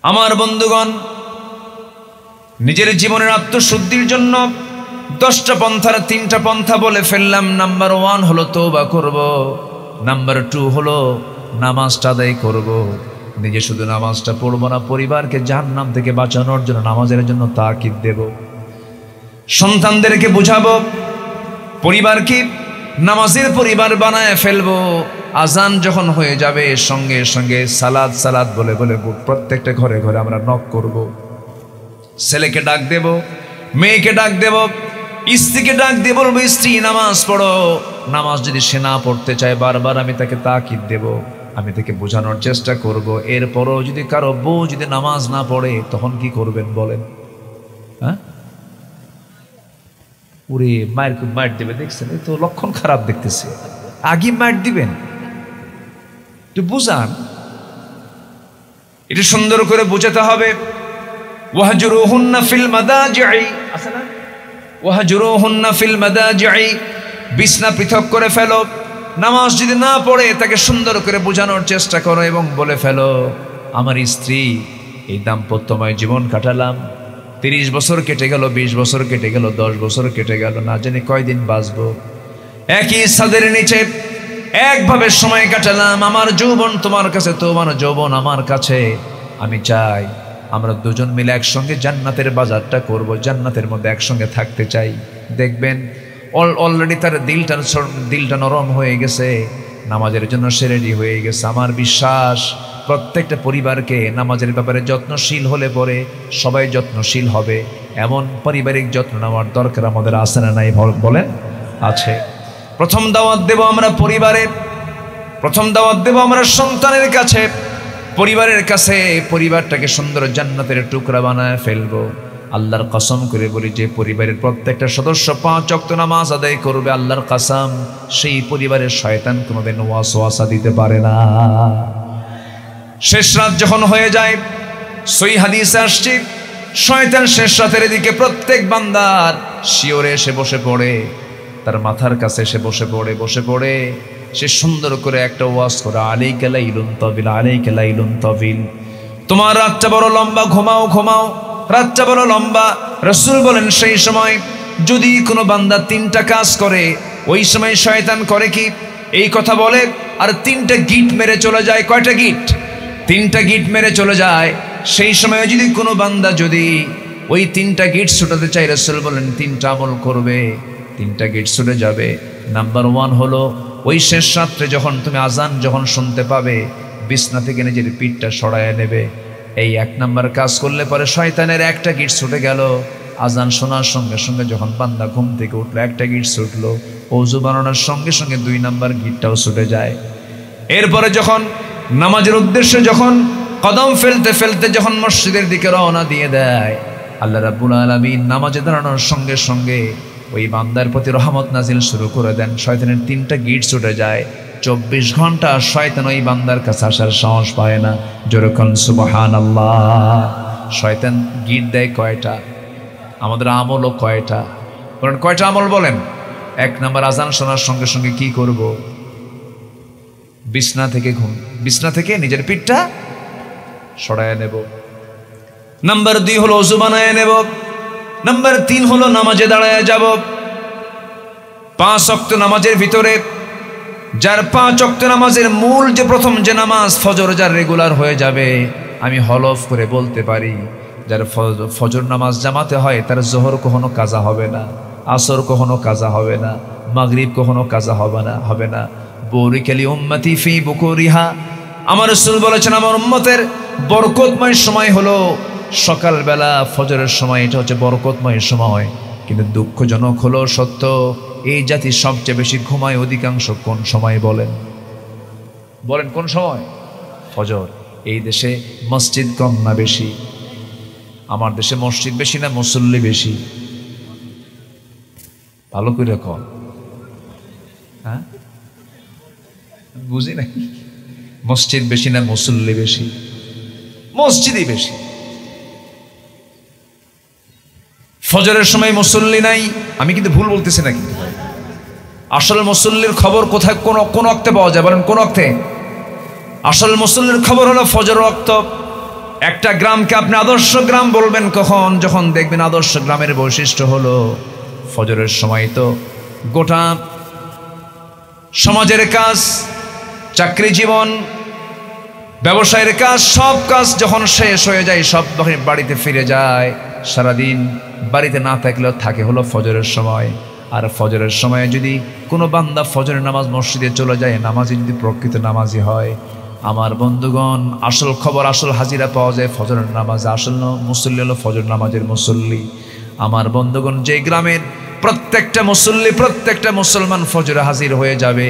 আমার বন্ধুগণ, নিজের জীবনের আত্মশুদ্ধির জন্য 10টা পন্থার 3টা পন্থা বলে ফেললাম। নাম্বার 1 হলো তওবা করব, নাম্বার 2 হলো নামাজটা আদায় করব। নিজে শুধু নামাজটা পড়বো না, পরিবারকে জাহান্নাম থেকে বাঁচানোর জন্য নামাজের জন্য তাকিদ দেব। সন্তানদেরকে বুঝাবো, পরিবারকে নামাজের পরিবার বানায় ফেলবো। আজান যখন হয়ে যাবে সঙ্গে সঙ্গে সালাত সালাত বলে বলে প্রত্যেকটা ঘরে ঘরে আমরা নক করব। ছেলেকে ডাক দেব, মেয়েকে ডাক দেব, স্ত্রীকে ডাক দিয়ে বলবো, স্ত্রী নামাজ পড়ো। নামাজ যদি সে না পড়তে চায়, বারবার আমি তাকে তাকিদ দেব, আমি তাকে বোঝানোর চেষ্টা করব। এরপরও যদি কারো বউ যদি নামাজ না পড়ে, তখন কি করবেন বলেন? হ্যাঁ, ওরে মায়ের দেবে, দেখছেন? এই তো লক্ষণ খারাপ দেখতেছে। আগে মায়ের দিবেন, একটু বুঝান, এটা সুন্দর করে বুঝাতে হবে। ওয়াহজুরুহুন্না ফিল মাদাজি'i, আছে না? ওয়াহজুরুহুন্না ফিল মাদাজি'i, বিছনা পৃথক করে ফেলো। নামাজ যদি না পড়ে তাকে সুন্দর করে বোঝানোর চেষ্টা করো এবং বলে ফেলো, আমার স্ত্রী, এই দাম্পত্যময় জীবন কাটালাম, 30 বছর কেটে গেল, 20 বছর কেটে গেল, 10 বছর কেটে গেল, না জানি কয়দিন বাঁচবো। একই ছাদের নিচে একভাবে সময় কাটালাম। আমার যৌবন তোমার কাছে, তোমার যৌবন আমার কাছে। আমি চাই আমরা দুজন মিলে একসঙ্গে জান্নাতের বাজারটা করব, জান্নাতের মধ্যে একসঙ্গে থাকতে চাই। দেখবেন অলরেডি তার দিলটা নরম হয়ে গেছে, নামাজের জন্য সে রেডি হয়ে গেছে। আমার বিশ্বাস প্রত্যেকটা পরিবারকে নামাজের ব্যাপারে যত্নশীল হলে পরে সবাই যত্নশীল হবে। এমন পারিবারিক যত্ন নেওয়ার দরকার আমাদের আছে না নাই বলেন? আছে। প্রথম দাওয়াত দেব আমরা পরিবারে, প্রথম দাওয়াত দেব আমরা সন্তানের কাছে, পরিবারের কাছে। পরিবারটাকে সুন্দর জান্নাতের টুকরা বানায় ফেলবো। আল্লাহর কসম করে বলি, যে পরিবারের প্রত্যেকটা সদস্য 5 ওয়াক্ত নামাজ আদায় করবে, আল্লাহর কসম, সেই পরিবারের শয়তান কোনোদিন ওয়াসওয়াসা দিতে পারে না। শেষ রাত যখন হয়ে যায়, সহিহ হাদিসে আসছে, শয়তান শেষ রাতের দিকে প্রত্যেক বান্দার শিওরে এসে বসে পড়ে, তার মাথার কাছে এসে বসে পড়ে সে সুন্দর করে একটা ওয়াজ করে, আলাইকা লাইলুন তাবিল, আলাইকা লাইলুন তাবিল, তোমার রাতটা বড় লম্বা, ঘুমাও ঘুমাও, রাতটা বড় লম্বা। রাসূল বলেন, সেই সময় যদি কোনো বান্দা 3টা কাজ করে, ওই সময় শয়তান করে কি, এই কথা বলে আর 3টা গিট মেরে চলে যায়। কয়টা গিট? 3টা গিট মেরে চলে যায়। সেই সময় যদি কোনো বান্দা যদি ওই 3টা গিট ছুটাতে চায়, রাসূল বলেন 3টা আমল করবে, 3টা গিট ছুটে যাবে। নাম্বার 1 হলো, ওই শেষ রাত্রে যখন তুমি আজান যখন শুনতে পাবে, বিছনা থেকে নিজের পিঠটা সরায় নেবে। এই 1 নাম্বার কাজ করলে পরে শয়তানের একটা গিট ছুটে গেল। আজান শোনার সঙ্গে সঙ্গে যখন বান্দা ঘুম থেকে উঠলো, একটা গিট ছুটলো। ওযু বানানোর সঙ্গে সঙ্গে 2 নাম্বার গিটটাও ছুটে যায়। এরপরে যখন নামাজের উদ্দেশ্যে যখন কদম ফেলতে ফেলতে যখন মসজিদের দিকে রওনা দিয়ে দেয়, আল্লাহ রাব্বুল আলামিন নামাজে দাঁড়ানোর সঙ্গে সঙ্গে ওই বান্দার প্রতি রহমত নাজিল শুরু করে দেন। শয়তানের 3টা গিট ছুটে যায়। 24 ঘন্টা শয়তান ওই বান্দার কাছে আসার সাহস পায় না। যেরকম সুবহানাল্লাহ। শয়তান গিট দেয় কয়টা? আমাদের আমলও কয়টা? বলেন কয়টা আমল বলেন? 1 নাম্বার, আজান শোনার সঙ্গে সঙ্গে কি করব? বিছনা থেকে নিজের পিঠটা সরায় নেব। নাম্বার 2 হলো ওযু বানায় নেব। নাম্বার 3 হলো নামাজে দাঁড়ায় যাব। 5 ওয়াক্ত নামাজের ভিতরে যার 5 ওয়াক্ত নামাজের মূল যে প্রথম যে নামাজ ফজর যার রেগুলার হয়ে যাবে, আমি হলফ করে বলতে পারি, যার ফজর নামাজ জামাতে হয় তার জোহর কখনো কাজা হবে না, আসর কখনো কাজা হবে না, মাগরিব কখনো কাজা হবে না। বুরিকালি উম্মতি ফি বুকুরিহা, আমার রাসূল বলেছেন, আমার উম্মতের বরকতময় সময় হলো সকালবেলা ফজরের সময়। এটা হচ্ছে বরকতময় সময়। কিন্তু দুঃখজনক হলো সত্য, এই জাতি সবচেয়ে বেশি ঘুমায় অধিকাংশ কোন সময় বলেন কোন সময়? ফজর। এই দেশে মসজিদ কম না বেশি? আমার দেশে মসজিদ বেশি না মুসল্লি বেশি? ভালো করে কন। হ্যাঁ, বুঝি নাই। মসজিদ বেশি না মুসল্লি বেশি? মসজিদই বেশি। ফজরের সময় মুসল্লি নাই, আমি কিন্তু ভুল বলতেছি না কিন্তু ভাই। আসল মুসল্লির খবর কোথায়, কোন ওয়াক্তে পাওয়া যায় বলেন? কোন ওয়াক্তে? আসল মুসল্লির খবর হলো ফজর ওয়াক্ত। একটা গ্রামকে আপনি আদর্শ গ্রাম বলবেন কখন? যখন দেখবেন আদর্শ গ্রামের বৈশিষ্ট্য হলো ফজরের সময় তো গোটা সমাজের কাজ, চাকরি জীবন, ব্যবসায়ের কাজ, সব কাজ যখন শেষ হয়ে যায়, সব বাড়িতে ফিরে যায়। সারাদিন বাড়িতে না থাকলেও থাকে হলো ফজরের সময়। আর ফজরের সময় যদি কোনো বান্দা ফজরের নামাজ মসজিদে চলে যায়, নামাজি যদি প্রকৃত নামাজি হয়, আমার বন্ধুগণ, আসল খবর, আসল হাজিরা পাওয়া যায় ফজরের নামাজে। আসল মুসল্লি হলো ফজর নামাজের মুসল্লি। আমার বন্ধুগণ, যে গ্রামের প্রত্যেকটা মুসল্লি, প্রত্যেকটা মুসলমান ফজরে হাজির হয়ে যাবে,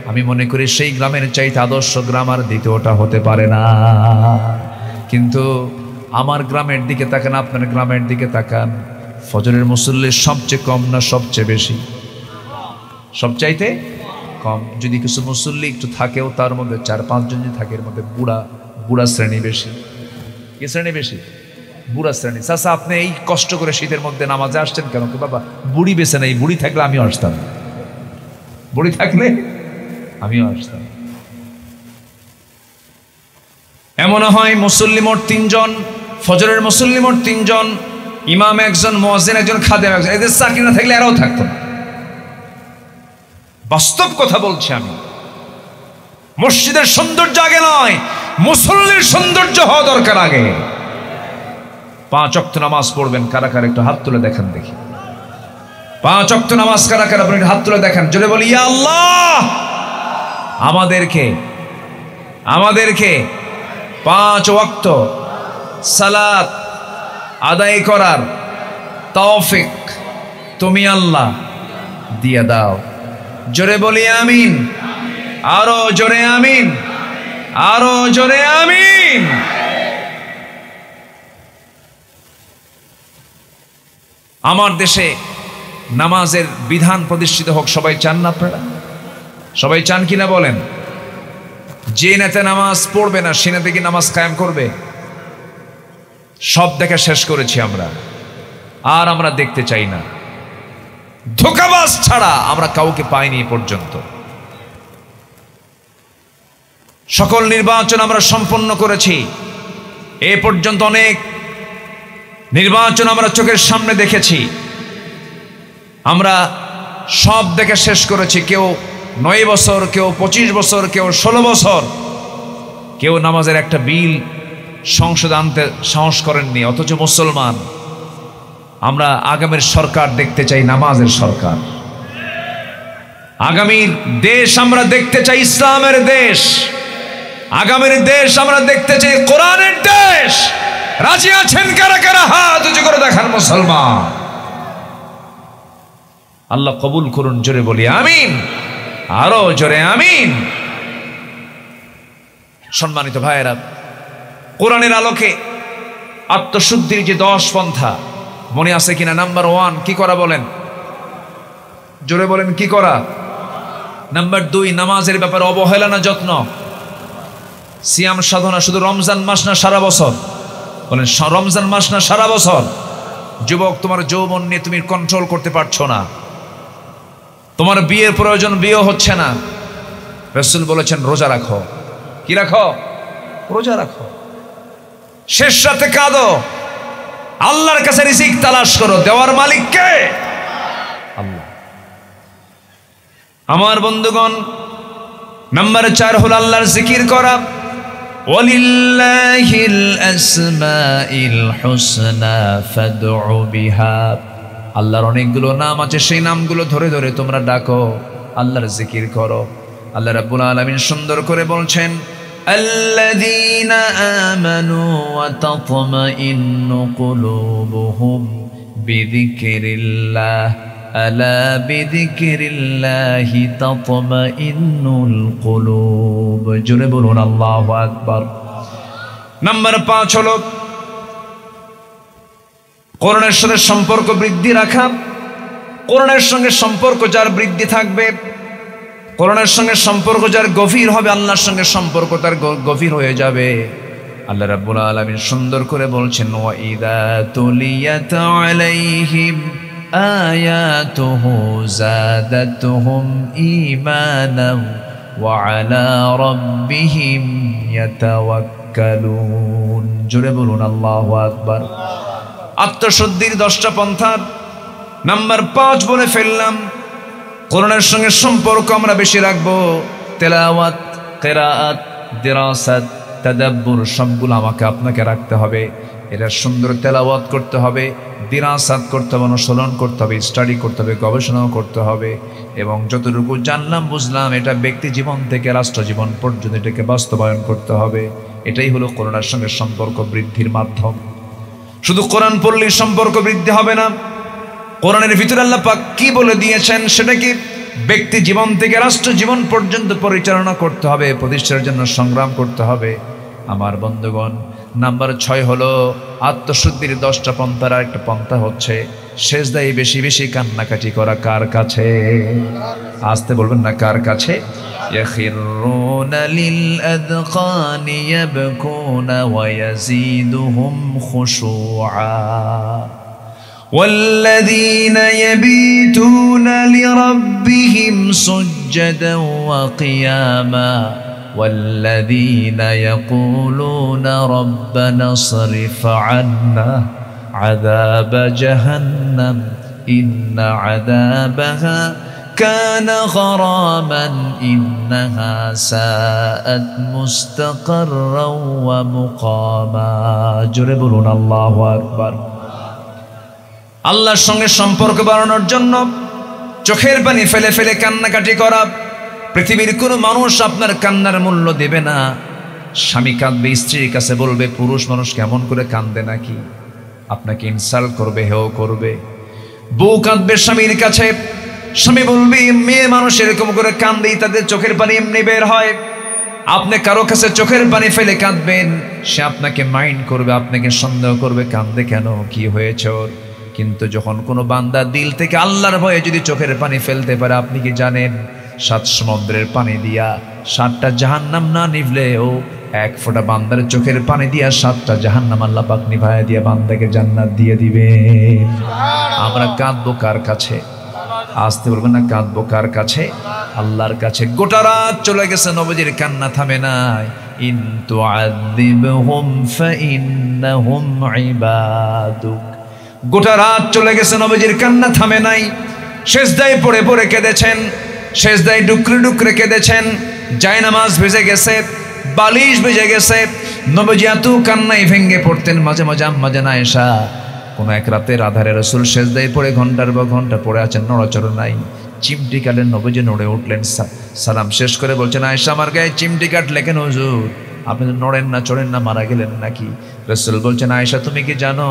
আমি মনে করি সেই গ্রামের চাইতে আদর্শ গ্রাম আর দ্বিতীয়টা হতে পারে না। কিন্তু আমার গ্রামের দিকে তাকান, আপনার গ্রামের দিকে তাকান, ফজরের মুসল্লি সবচেয়ে কম না সবচেয়ে বেশি? সবচাইতে কম, যদি কিছু মুসল্লি একটু থাকেও তার মধ্যে 4-5 জন যদি থাকে, এর মধ্যে বুড়া শ্রেণী বেশি। কি শ্রেণী বেশি? বুড়া শ্রেণী। চাচা আপনি এই কষ্ট করে শীতের মধ্যে নামাজে আসছেন কেন? বাবা বুড়ি বেছে নেই, বুড়ি থাকলে আমিও আসতাম, বুড়ি থাকলে আমিও আসতাম। এমন হয় মুসল্লি মোট 3 জন, ফজরের মুসল্লি মোট 3 জন, ইমাম একজন, মুয়াজ্জিন একজন, খাদেম একজন। এদের চাকরি না থাকলে এরাও থাকতো না। বাস্তব কথা বলছি আমি। মসজিদের সৌন্দর্য আগে নয়, মুসল্লির সৌন্দর্য হওয়া দরকার আগে। 5 ওয়াক্ত নামাজ পড়বেন কারা কারা একটু হাত তুলে দেখেন দেখি। 5 ওয়াক্ত নামাজ কারা কারা আপনি হাত তুলে দেখেন, জোরে বলি ইয়া আল্লাহ। আমাদেরকে 5 ওয়াক্ত সালাত আদায় করার তৌফিক তুমি আল্লাহ দিয়ে দাও। জোরে বলি আমিন, আরো জোরে আমিন, আরো জোরে আমিন। আমার দেশে নামাজের বিধান প্রতিষ্ঠিত হোক, সবাই চান না? আপনারা সবাই চান কিনা বলেন? যে নেতা নামাজ পড়বে না সে নেতা কি নামাজ কায়েম করবে? সব দেখা শেষ করেছি আমরা, আর আমরা দেখতে চাই না। ধোঁকাবাজ ছাড়া আমরা কাউকে পাইনি এ পর্যন্ত। সকল নির্বাচন আমরা সম্পন্ন করেছি এ পর্যন্ত, অনেক নির্বাচন আমরা চোখের সামনে দেখেছি, আমরা সব দেখে শেষ করেছি। কেউ 9 বছর, কেউ 25 বছর, কেউ 16 বছর, কেউ নামাজের একটা বিল সংসদে আনতে সাহস করেননি। অথচ মুসলমান আমরা আগামীর সরকার দেখতে চাই, নামাজের সরকার। আগামীর দেশ আমরা দেখতে চাই, ইসলামের দেশ। আগামীর দেশ আমরা দেখতে চাই, কোরআনের দেশ। রাজি আছেন কারা কারা? হাত উঁচু করে দেখান মুসলমান। আল্লাহ কবুল করুন, জোরে বলি আমিন, আরো জোরে আমিন। সম্মানিত ভাইয়েরা, কোরআনের আলোকে আত্মশুদ্ধির যে 10 পন্থা মনে আছে কিনা? নাম্বার 1 কি করা বলেন? জোরে বলেন কি করা? নাম্বার 2 নামাজের ব্যাপারে অবহেলা না যত্ন? সিয়াম সাধনা শুধু রমজান মাস না সারা বছর? বলেন রমজান মাস না সারা বছর? যুবক, তোমার যৌবন নিয়ে তুমি কন্ট্রোল করতে পারছো না, তোমার বিয়ের প্রয়োজন, বিয়ে হচ্ছে না। রাসূল বলেছেন রোজা রাখো। কি রাখো? রোজা রাখো। শেষ রাতে কাঁদো, আল্লাহর কাছে রিজিক তালাশ করো। দেওয়ার মালিক কে? আল্লাহ। আমার বন্ধুগণ, নাম্বার 4 হলো আল্লাহর জিকির করা। ওয়ালিল্লাহিল আসমাইল হুসনা ফাদউ বিহা। আল্লাহর অনেকগুলো নাম আছে, সেই নামগুলো ধরে ধরে তোমরা ডাকো, আল্লাহর জিকির করো। আল্লাহ রাব্বুল আলামিন সুন্দর করে বলছেন, আল্লাযীনা আমানু ওয়া তাতমাইন্নু কুলুবুহুম বিযিকরিল্লাহ আলা বিযিকরিল্লাহি তাতমাইন্নুল কুলুব। জোরে বলুন আল্লাহু আকবার। নাম্বার 5 হলো কোরআনের সাথে সম্পর্ক বৃদ্ধি রাখা। কোরআনের সঙ্গে সম্পর্ক যার বৃদ্ধি থাকবে, কোরআনের সঙ্গে সম্পর্ক যার গভীর হবে, আল্লাহর সঙ্গে সম্পর্ক তার গভীর হয়ে যাবে। আল্লাহ রাব্বুল আলামিন সুন্দর করে বলছেন, ওয়া ইযা তুলিয়াত আলাইহিম আয়াতুহু যাদাতুহুম ঈমানান ওয়া আলা রাব্বিহিম ইয়াতাওয়াক্কালুন। জোরে বলুন আল্লাহু আকবার। আত্মশুদ্ধির 10টা পন্থা নাম্বার 5 বলে ফেললাম। কোরআনের সঙ্গে সম্পর্ক আমরা বেশি রাখবো। তেলাওয়াত, কিরাআত, দিরাসাত, তাদাব্বুর সবগুলো আমাকে আপনাকে রাখতে হবে। এটা সুন্দর তেলাওয়াত করতে হবে, দিরাসাত করতে হবে, অনুশীলন করতে হবে, স্টাডি করতে হবে, গবেষণাও করতে হবে। এবং যতটুকু জানলাম বুঝলাম এটা ব্যক্তি জীবন থেকে রাষ্ট্র জীবন পর্যন্ত এটাকে বাস্তবায়ন করতে হবে। এটাই হলো কোরআনের সঙ্গে সম্পর্ক বৃদ্ধির মাধ্যম। শুধু কোরআন পড়লেই সম্পর্ক বৃদ্ধি হবে না। কোরআনের ভিতরে আল্লাহ পাক কি বলে দিয়েছেন সেটা কি ব্যক্তি জীবন থেকে রাষ্ট্র জীবন পর্যন্ত পরিচালনা করতে হবে, প্রতিষ্ঠার জন্য সংগ্রাম করতে হবে। আমার বন্ধুগণ, নাম্বার 6 হলো আত্মশুদ্ধির 10টা পন্থার একটা পন্থা হচ্ছে সেজদায় বেশি বেশি কান্নাকাটি করা কার কাছে? আসতে বলবেন না, কার কাছে? ইয়াখিরুনা লিল আযকানি ইয়াবকুনা ওয়া ইয়াজিদুহুম খুশুআ والذين يبيتون لربهم سجدا وقياما والذين يقولون ربنا اصرف عنا عذاب جهنم إن عذابها كان غراما إنها ساءت مستقرا ومقاما جربون الله أكبر আল্লাহর সঙ্গে সম্পর্ক বাড়ানোর জন্য চোখের পানি ফেলে ফেলে কান্নাকাটি করা। পৃথিবীর কোনো মানুষ আপনার কান্নার মূল্য দেবে না। স্বামী কাঁদবে, স্ত্রীর কাছে বলবে পুরুষ মানুষ কেমন করে কান্দে নাকি, আপনাকে ইনসাল্ট করবে, হেও করবে। বউ কাঁদবে স্বামীর কাছে, স্বামী বলবে মেয়ে মানুষ এরকম করে কান্দেই তাদের চোখের পানি এমনি বের হয়। আপনি কারো কাছে চোখের পানি ফেলে কাঁদবেন, সে আপনাকে মাইন্ড করবে, আপনাকে সন্দেহ করবে কান্দে কেন, কি হয়েছে ওর। কিন্তু যখন কোনো বান্দা দিল থেকে আল্লাহর ভয়ে যদি চোখের পানি ফেলতে পারে, আপনি কি জানেন 7 সমুদ্রের পানি দিয়া 7টা জাহান্নাম না নিভলেও 1 ফোঁটা বান্দার চোখের পানি দিয়া 7টা জাহান্নাম আল্লাহ পাক নিভায়া দিয়া বান্দাকে জান্নাত দিয়ে দিবে। আমরা কাঁদবো কার কাছে? আসতে বলবেন না, কাঁদবো কার কাছে? আল্লাহর কাছে। গোটা রাত চলে গেছে, নবীজির কান্না থামে নাই। ইন তুআযিবহুম ফাইন্নাহুম ইবাদুক। গোটা রাত চলে গেছে, নবীজির কান্না থামে নাই। সেজদায় পড়ে পড়ে কেঁদেছেন, সেজদায় ডুকরে ডুকরে কেঁদেছেন। জায়নামাজ ভেজে গেছে, বালিশ ভেজে গেছে। নবীজি এত কান্নায় ভেঙ্গে পড়তেন। মাঝে মাঝে আম্মা জান আয়েশা, কোন এক রাতের আধারে রাসূল সেজদায় পড়ে ঘন্টার পর ঘন্টা পড়ে আছেন, নড়াচড়া নাই। চিমটি কাটলেন, নবীজি নড়ে উঠলেন, সালাম শেষ করে বলছেন আয়েশা আমার গায়ে চিমটি কাটলে কেন হুজুর? আপনি নড়েন না, চড়েন না, মারা গেলেন নাকি? রাসূল বলছেন আয়েশা তুমি কি জানো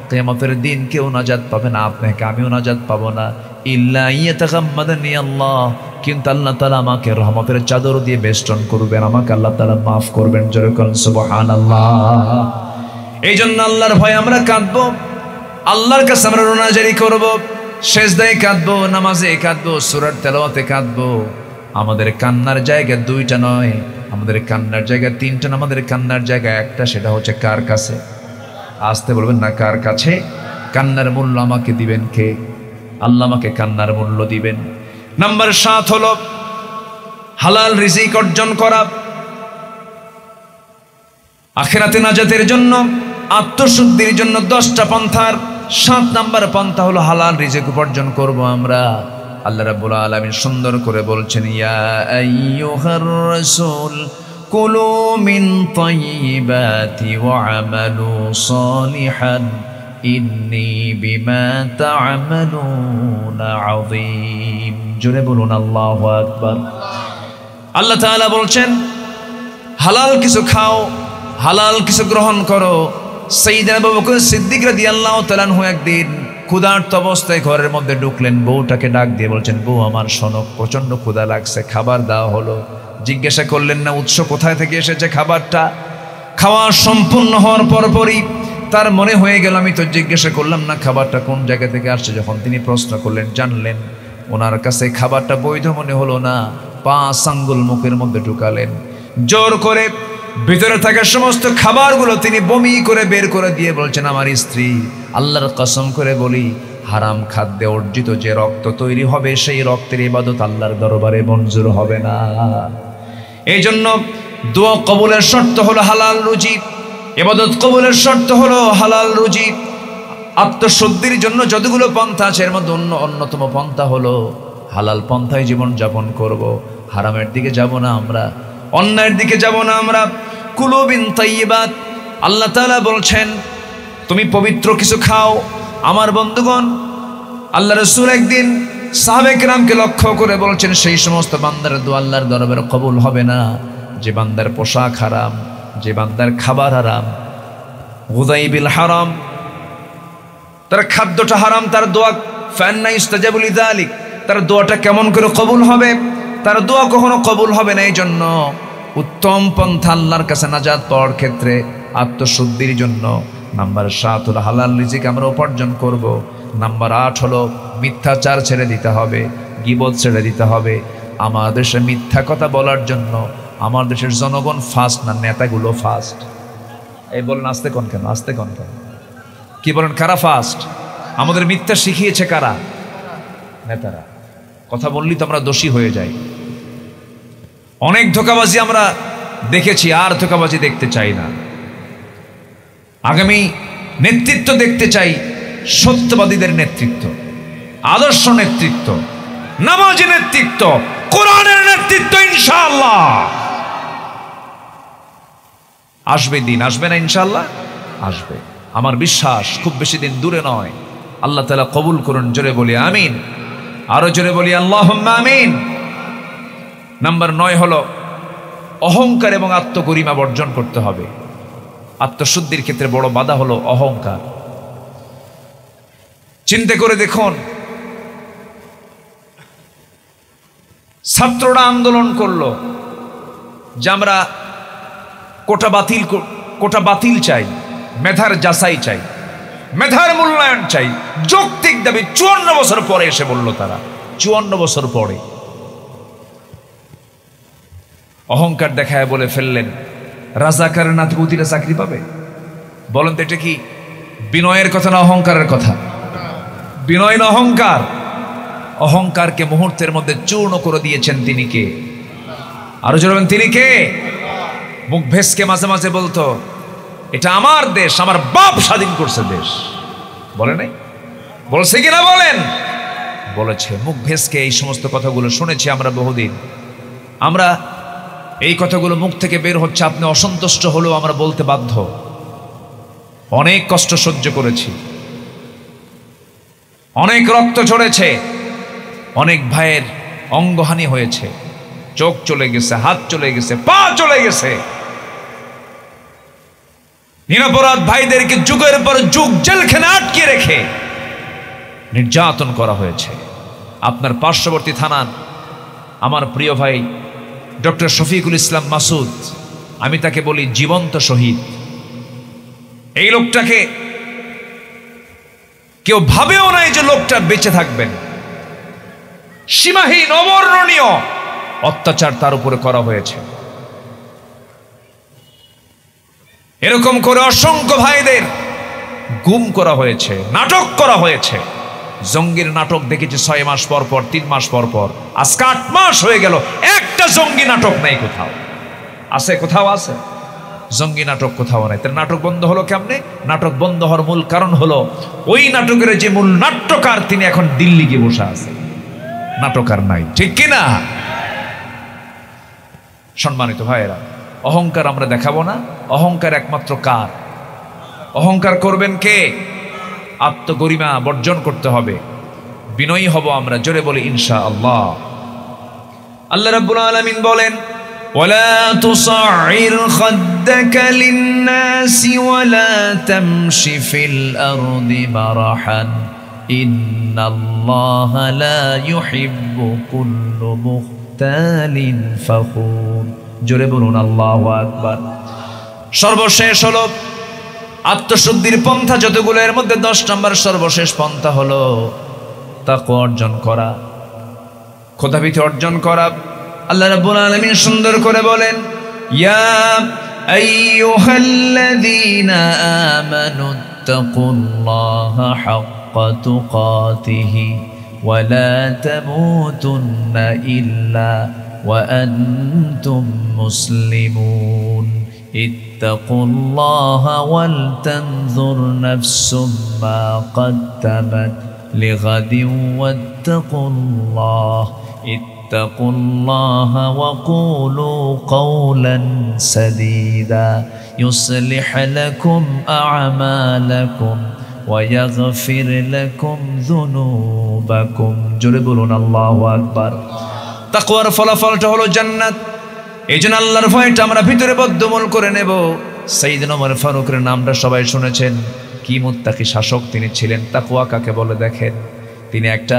কিয়ামতের দিন কেউ নাজাত পাবে না, আপনাকে আমিও নাজাত পাবো না। ইল্লা ইয়াতাগাম্মাদানি আল্লাহ, কিন্তু আল্লাহ তাআলা আমাকে রহমতের চাদর দিয়ে বেষ্টন করবেন, আমাকে আল্লাহ তাআলা মাফ করবেন। জোরে বলুন সুবহানাল্লাহ। এই জন্য আল্লাহর ভয়ে আমরা কাঁদবো, আল্লাহর কাছে আমরা রোনাজারি করব, সেজদায় কাঁদবো, নামাজে কাঁদবো, সূরার তেলাওয়াতে কাঁদবো। আমাদের কান্নার জায়গা 2টা নয়, আমাদের কান্নার জায়গা 3টা না, আমাদের কান্নার জায়গা একটা, সেটা হচ্ছে কার কাছে? আসতে বলবেন না, কার কাছে? কান্নার মূল্য আমাকে দিবেন কে? আল্লাহ আমাকে কান্নার মূল্য দিবেন। নাম্বার 7 হলো হালাল রিজিক অর্জন করা। আখিরাতে নাজাতের জন্য, আত্মশুদ্ধির জন্য 10টা পন্থার 7 নাম্বার পন্থা হলো হালাল রিজিক উপার্জন করব আমরা। আল্লাহ রাব্বুল আলামিন সুন্দর করে বলছেন ইয়া আইয়ুহার রাসূল কুলু মিন তাইয়্যিবাতি ওয়া আমালু সালিহান ইন্নী বিমা তা'মালুনা আযীম। জোরে বলুন আল্লাহু আকবার। আল্লাহ তাআলা বলছেন হালাল কিছু খাও, হালাল কিছু গ্রহণ করো। সাইয়েদনা আবু বকর সিদ্দিক রাদিয়াল্লাহু তাআলা আনহু একদিন ক্ষুধার্ত অবস্থায় ঘরের মধ্যে ঢুকলেন, বউটাকে ডাক দিয়ে বলছেন বউ আমার শোনো, প্রচন্ড ক্ষুধা লাগছে, খাবার দেওয়া হলো। জিজ্ঞাসা করলেন না উৎস কোথায় থেকে এসেছে খাবারটা। খাওয়া সম্পূর্ণ হওয়ার পরপরই তার মনে হয়ে গেল আমি তো জিজ্ঞাসা করলাম না খাবারটা কোন জায়গা থেকে আসছে। যখন তিনি প্রশ্ন করলেন, জানলেন, ওনার কাছে খাবারটা বৈধ মনে হলো না। 5 আঙ্গুল মুখের মধ্যে ঢুকালেন, জোর করে ভিতরে থাকা সমস্ত খাবারগুলো তিনি বমি করে বের করে দিয়ে বলছেন আমার স্ত্রী আল্লাহর কসম করে বলি হারাম খাদ্যে অর্জিত যে রক্ত তৈরি হবে সেই রক্তের ইবাদত আল্লাহর দরবারে মঞ্জুর হবে না। এই জন্য দোয়া কবুলের শর্ত হলো হালাল রুজি, ইবাদত কবুলের শর্ত হলো হালাল রুজি। আত্মশুদ্ধির জন্য যতগুলো পন্থা আছে এর মধ্যে অন্যতম পন্থা হলো হালাল পন্থায় জীবন যাপন করব। হারামের দিকে যাব না আমরা, অন্যায়ের দিকে যাব না আমরা। কুলু বিন তাইয়্যিবাত, আল্লাহ তাআলা বলছেন তুমি পবিত্র কিছু খাও। আমার বন্ধুগণ, আল্লাহ রাসূল একদিন সাহাবে কেরামকে লক্ষ্য করে বলছেন সেই সমস্ত বান্দার দোয়া আল্লাহর দরবারে কবুল হবে না যে বান্দার পোশাক হারাম, যে বান্দার খাবার হারাম, গুযাইবিল হারাম, তার খাদ্যটা হারাম, তার দোয়া ফান্না ইস্তাজাবু লিযালিক, তার দোয়াটা কেমন করে কবুল হবে? তার দোয়া কখনো কবুল হবে না। এই জন্য উত্তম পন্থা আল্লাহর কাছে নাজাত পাওয়ার ক্ষেত্রে আত্মশুদ্ধির জন্য নাম্বার 7 হলো হালাল রিজিক আমরা উপার্জন করব। নাম্বার 8 হলো মিথ্যাচার ছেড়ে দিতে হবে, গীবত ছেড়ে দিতে হবে। আমার দেশে মিথ্যা কথা বলার জন্য আমার দেশের জনগণ ফাস্ট না, নেতাগুলো ফাস্ট। এই বলেন আস্তে কোন কেন, আস্তে কোন কেন? কি বলেন, কারা ফাস্ট? আমাদের মিথ্যা শিখিয়েছে কারা? নেতারা। কথা বললেই তো আমরা দোষী হয়ে যাই। অনেক ধোঁকাবাজি আমরা দেখেছি, আর ধোঁকাবাজি দেখতে চাই না। আগামী নেতৃত্ব দেখতে চাই সত্যবাদীদের নেতৃত্ব, আদর্শ নেতৃত্ব, নামাজি নেতৃত্ব, কোরআনের নেতৃত্ব। ইনশাআল্লাহ আসবে দিন, আসবে না? ইনশাআল্লাহ আসবে। আমার বিশ্বাস খুব বেশি দিন দূরে নয়। আল্লাহ তাআলা কবুল করুন। জোরে বলি আমিন, আরো জোরে বলি আল্লাহুম্মা আমিন। নাম্বার 9 হলো অহংকার এবং আত্মগরিমা বর্জন করতে হবে। আত্মশুদ্ধির ক্ষেত্রে বড় বাধা হলো অহংকার। চিন্তা করে দেখুন, ছাত্ররা আন্দোলন করলো যে আমরা কোটা বাতিল চাই, মেধার যাচাই চাই, মেধার মূল্যায়ন চাই, যৌক্তিক দাবি। 54 বছর পরে এসে বলল তারা, 54 বছর পরে অহংকার দেখায় বলে ফেললেন রাজাকারের নাতিপুতিরা চাকরি পাবে। বলেন তো এটা কি বিনয়ের কথা না অহংকারের কথা? বিনয় না অহংকার? অহংকারকে মুহূর্তের মধ্যে চূর্ণ করে দিয়েছেন তিনি কে? আরো জোরে, তিনি কে? মুখ ভেসকে মাঝে মাঝে বলতো এটা আমার দেশ, আমার বাপ স্বাধীন করছে দেশ। বলে নাই? বলছে কিনা বলেন? বলেছে। মুখ ভেসকে এই সমস্ত কথাগুলো শুনেছি আমরা বহুদিন। আমরা এই কথাগুলো মুখ থেকে বের হচ্ছে, আপনি অসন্তুষ্ট হলেও আমরা বলতে বাধ্য। অনেক কষ্ট সহ্য করেছি, অনেক রক্ত ঝরেছে, অনেক ভাইয়ের অঙ্গহানি হয়েছে, চোখ চলে গেছে, হাত চলে গেছে, পা চলে গেছে। নিরপরাধ ভাইদেরকে যুগের পর যুগ জেলখানে আটকে রেখে নির্যাতন করা হয়েছে। আপনার পার্শ্ববর্তী থানার আমার প্রিয় ভাই ডক্টর শফিকুল ইসলাম মাসুদ, আমি তাকে বলি জীবন্ত শহীদ। এই লোকটাকে কেউ ভাবেও নাই যে লোকটা বেঁচে থাকবেন। সীমাহীন অবর্ণনীয় অত্যাচার তার উপরে করা হয়েছে। এরকম করে অসংখ্য ভাইদের গুম করা হয়েছে, নাটক করা হয়েছে। জঙ্গির নাটক দেখেছি 6 মাস পর পর, 3 মাস পর পর। আজকে 8 মাস হয়ে গেল, একটা জঙ্গি নাটক নাই কোথাও। আছে? কোথাও আছে? জঙ্গি নাটক কোথাও নাই। তার নাটক বন্ধ হলো কেমনে? নাটক বন্ধ হওয়ার মূল কারণ হলো ওই নাটকের যে মূল নাট্যকার তিনি এখন দিল্লি গিয়ে বসে আছে, নাটকার নাই। ঠিক কিনা? সম্মানিত ভাইয়েরা, অহংকার আমরা দেখাবো না। অহংকার একমাত্র কার? অহংকার করবেন কে? আত্মগরিমা বর্জন করতে হবে, বিনয়ী হব আমরা। জোরে বলি ইনশাআল্লাহ। আল্লাহ রাব্বুল আলামিন বলেন ওয়ালা তুসাইর খাদ্দাকা লিন-নাসি ওয়ালা তামশি ফিল আরদি মারহান ইন্নাল্লাহা লা ইউহিব্বু কুল্লা মুখতালিন ফাখুর। জোরে বলুন আল্লাহু আকবার। সর্বশেষ হলো আত্মশুদ্ধির পন্থা যতগুলো, এর মধ্যে 10 নম্বর সর্বশেষ পন্থা হলো তাকওয়া অর্জন করা, খোদাভীতি অর্জন করা। আল্লাহ রাব্বুল আলামিন সুন্দর করে বলেন ইয়া আইয়ুহাল্লাযীনা আমানুত্তাকুল্লাহা হাক্কা তুকাতিহি ওয়া লা তামুতুন্না ইল্লা ওয়া আনতুম মুসলিমুন ইত্তাকুল্লাহা ওয়াল তানজুর নাফসুম মা কদ্দামাত লিগাদিন ওয়াত্তাকুল্লাহ ইত্তাকুল্লাহা ওয়া কুলু কওলান সাদীদা ইউসলিহ লাকুম আ'মালাকুম ওয়া ইয়াগফির লাকুম যুনুবাকুম। জোরে বলুন আল্লাহু আকবার। তাকওয়ার ফলাফলটা হলো জান্নাত। এই জন্য আল্লাহর ভয়টা আমরা ভিতরে বদ্ধমূল করে নেব। সাইয়েদনা ওমর ফারুকের নামটা সবাই শুনেছেন, কি মুত্তাকি শাসক তিনি ছিলেন। তাকওয়া কাকে বলে দেখেন, তিনি একটা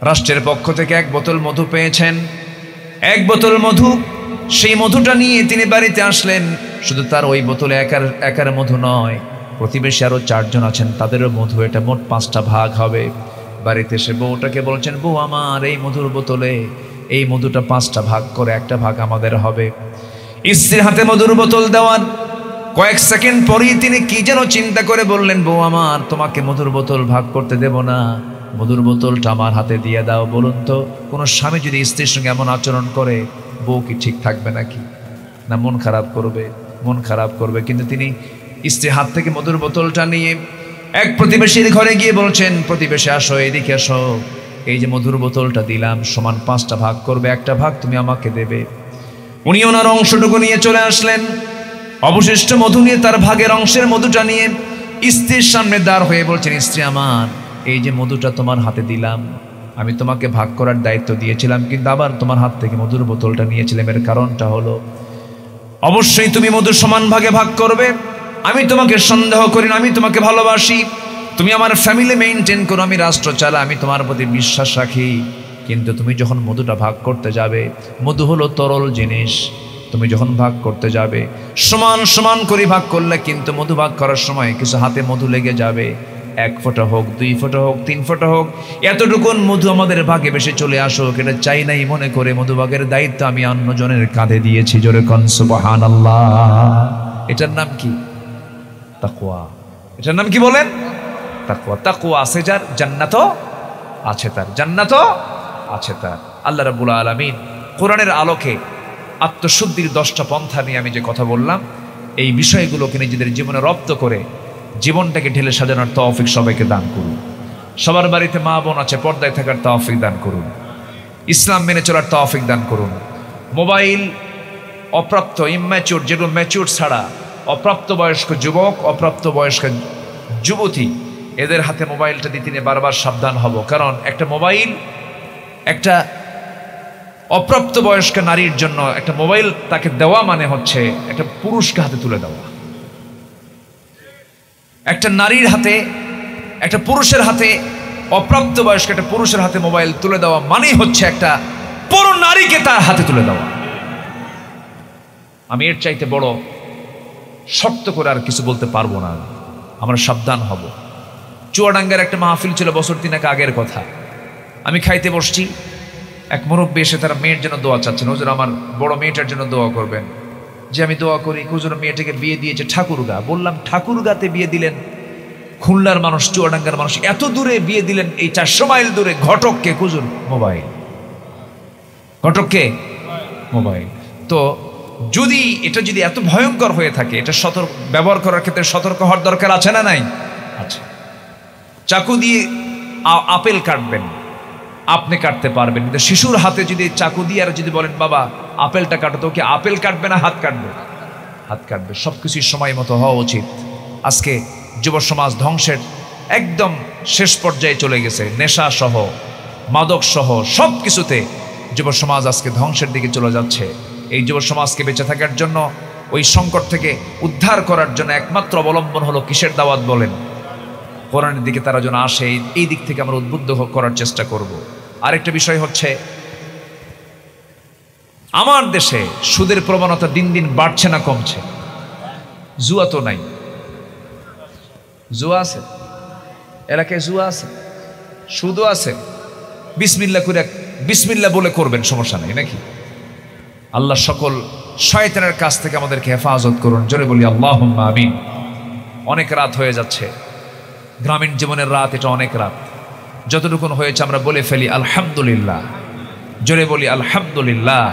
রাষ্ট্রের পক্ষ থেকে 1 বোতল মধু পেয়েছেন, 1 বোতল মধু। সেই মধুটা নিয়ে তিনি বাড়িতে আসলেন। শুধু তার ওই বোতলে একার মধু নয়, প্রতিবেশী আরও 4 জন আছেন, তাদেরও মধু, এটা মোট 5টা ভাগ হবে। বাড়িতে এসে বউটাকে বলছেন, বউ আমার এই মধুর বোতলে এই মধুটা 5টা ভাগ করে, একটা ভাগ আমাদের হবে। স্ত্রীর হাতে মধুর বোতল দেওয়ার কয়েক সেকেন্ড পরেই তিনি কি যেন চিন্তা করে বললেন, বউ আমার তোমাকে মধুর বোতল ভাগ করতে দেব না, মধুর বোতলটা আমার হাতে দিয়ে দাও। বলুন তো, কোনো স্বামী যদি স্ত্রীর সঙ্গে এমন আচরণ করে, বউ কি ঠিক থাকবে নাকি? না মন খারাপ করবে? মন খারাপ করবে। কিন্তু তিনি স্ত্রীর হাত থেকে মধুর বোতলটা নিয়ে এক প্রতিবেশীর ঘরে গিয়ে বলছেন, প্রতিবেশী আসো, এদিকে আসো, এই যে মধুর বোতলটা দিলাম সমান 5টা ভাগ করবে, একটা ভাগ তুমি আমাকে দেবে। উনি ওনার অংশটুকু নিয়ে চলে আসলেন, অবশিষ্ট মধু নিয়ে তার ভাগের অংশের মধুটা নিয়ে স্ত্রীর সামনে দাঁড় হয়ে বলছেন, স্ত্রী আমার, এই যে মধুটা তোমার হাতে দিলাম, আমি তোমাকে ভাগ করার দায়িত্ব দিয়েছিলাম, কিন্তু আবার তোমার হাত থেকে মধুর বোতলটা নিয়েছিলাম। এর কারণটা হলো, অবশ্যই তুমি মধু সমান ভাগে ভাগ করবে, আমি তোমাকে সন্দেহ করি না, আমি তোমাকে ভালোবাসি, তুমি আমার ফ্যামিলি মেইনটেইন করো, আমি রাষ্ট্র চালা, আমি তোমার প্রতি বিশ্বাস রাখি। কিন্তু তুমি যখন মধুটা ভাগ করতে যাবে, মধু হলো তরল জিনিস, তুমি যখন ভাগ করতে যাবে সমান সমান করে ভাগ করলে কিন্তু মধু ভাগ করার সময় কিছু হাতে মধু লেগে যাবে, 1 ফোঁটা হোক, 2 ফোঁটা হোক, 3 ফোঁটা হোক, এতটুকুন মধু আমাদের ভাগে বেশি চলে আসুক, এটা চাই নাই মনে করে মধু ভাগের দায়িত্ব আমি অন্যজনের কাঁধে দিয়েছি। জোরে কোন সুবহানাল্লাহ। এটার নাম কি? তাকওয়া। এটার নাম কি বলেন? তাকওয়া। তাকওয়া আছে যার, জান্নাতও আছে তার, জান্নাতও আছে তার। আল্লাহ রাব্বুল আলামিন কোরআনের আলোকে আত্মশুদ্ধির 10টা পন্থা নিয়ে আমি যে কথা বললাম, এই বিষয়গুলোকে নিজেদের জীবনে রপ্ত করে জীবনটাকে ঢেলে সাজানোর তৌফিক সবাইকে দান করুন। সবার বাড়িতে মা বোন আছে, পর্দায় থাকার তৌফিক দান করুন, ইসলাম মেনে চলার তৌফিক দান করুন। মোবাইল অপ্রাপ্ত, ইম্যাচিউর, যেগুলো ম্যাচিউর ছাড়া অপ্রাপ্ত বয়স্ক যুবক, অপ্রাপ্ত বয়স্ক যুবতী, এদের হাতে মোবাইলটা দিতে নিয়ে বারবার সাবধান হব। কারণ একটা মোবাইল একটা অপ্রাপ্ত বয়স্ক নারীর জন্য, একটা মোবাইল তাকে দেওয়া মানে হচ্ছে একটা পুরুষকে হাতে তুলে দেওয়া। একটা নারীর হাতে, একটা পুরুষের হাতে, অপ্রাপ্ত বয়স্ক একটা পুরুষের হাতে মোবাইল তুলে দেওয়া মানেই হচ্ছে একটা পুরো নারীকে তার হাতে তুলে দেওয়া। আমি এর চাইতে বড় শক্ত করে আর কিছু বলতে পারবো না। আমরা সাবধান হব। চুয়াডাঙ্গার একটা মাহফিল ছিল বছর 3 আগের কথা। আমি খাইতে বসছি, এক মুরব্বী এসে তারা মেয়ের জন্য দোয়া চাচ্ছেন, হুজুর আমার বড় মেয়েটার জন্য দোয়া করবেন। যে আমি দোয়া করি, হুজুর মেয়েটাকে বিয়ে দিয়েছে ঠাকুরগা। বললাম ঠাকুরগাতে বিয়ে দিলেন? খুলনার মানুষ, চুয়াডাঙ্গার মানুষ, এত দূরে বিয়ে দিলেন, এই 400 মাইল দূরে। ঘটককে হুজুর? মোবাইল। ঘটককে? মোবাইল। তো যদি এটা যদি এত ভয়ঙ্কর হয়ে থাকে, এটা সতর্ক ব্যবহার করার ক্ষেত্রে সতর্ক হওয়ার দরকার আছে না নাই? আচ্ছা, চাকু দিয়ে আপেল কাটবেন, আপনি কাটতে পারবেন, কিন্তু শিশুর হাতে যদি চাকু দিয়ে আর যদি বলেন বাবা আপেলটা কাটো, তো কি আপেল কাটবে না হাত কাটবে? হাত কাটবে। সবকিছুই সময় মতো হওয়া উচিত। আজকে যুব সমাজ ধ্বংসের একদম শেষ পর্যায়ে চলে গেছে। নেশা সহ, মাদক সহ সব কিছুতে যুব সমাজ আজকে ধ্বংসের দিকে চলে যাচ্ছে। এই যুব সমাজকে বেঁচে থাকার জন্য, ওই সংকট থেকে উদ্ধার করার জন্য একমাত্র অবলম্বন হলো কিসের দাওয়াত বলেন? কোরআনের দিকে তারা যেন আসে, এই দিক থেকে আমরা উদ্বুদ্ধ করার চেষ্টা করব। আরেকটা বিষয় হচ্ছে, আমার দেশে সুদের প্রবণতা দিন দিন বাড়ছে না কমছে? জুয়া তো নাই। জুয়া আছে এলাকায়, জুয়া আছে, সুদও আছে। বিসমিল্লাহ করে, বিসমিল্লাহ বলে করবেন, সমস্যা নেই নাকি? আল্লাহ সকল শয়তানের কাছ থেকে আমাদেরকে হেফাজত করুন। জোরে বলি আল্লাহুম্মা আমিন। অনেক রাত হয়ে যাচ্ছে, গ্রামীণ জীবনের রাত, এটা অনেক রাত। যতটুকুন হয়েছে আমরা বলে ফেলি আলহামদুলিল্লাহ। জোরে বলি আলহামদুলিল্লাহ।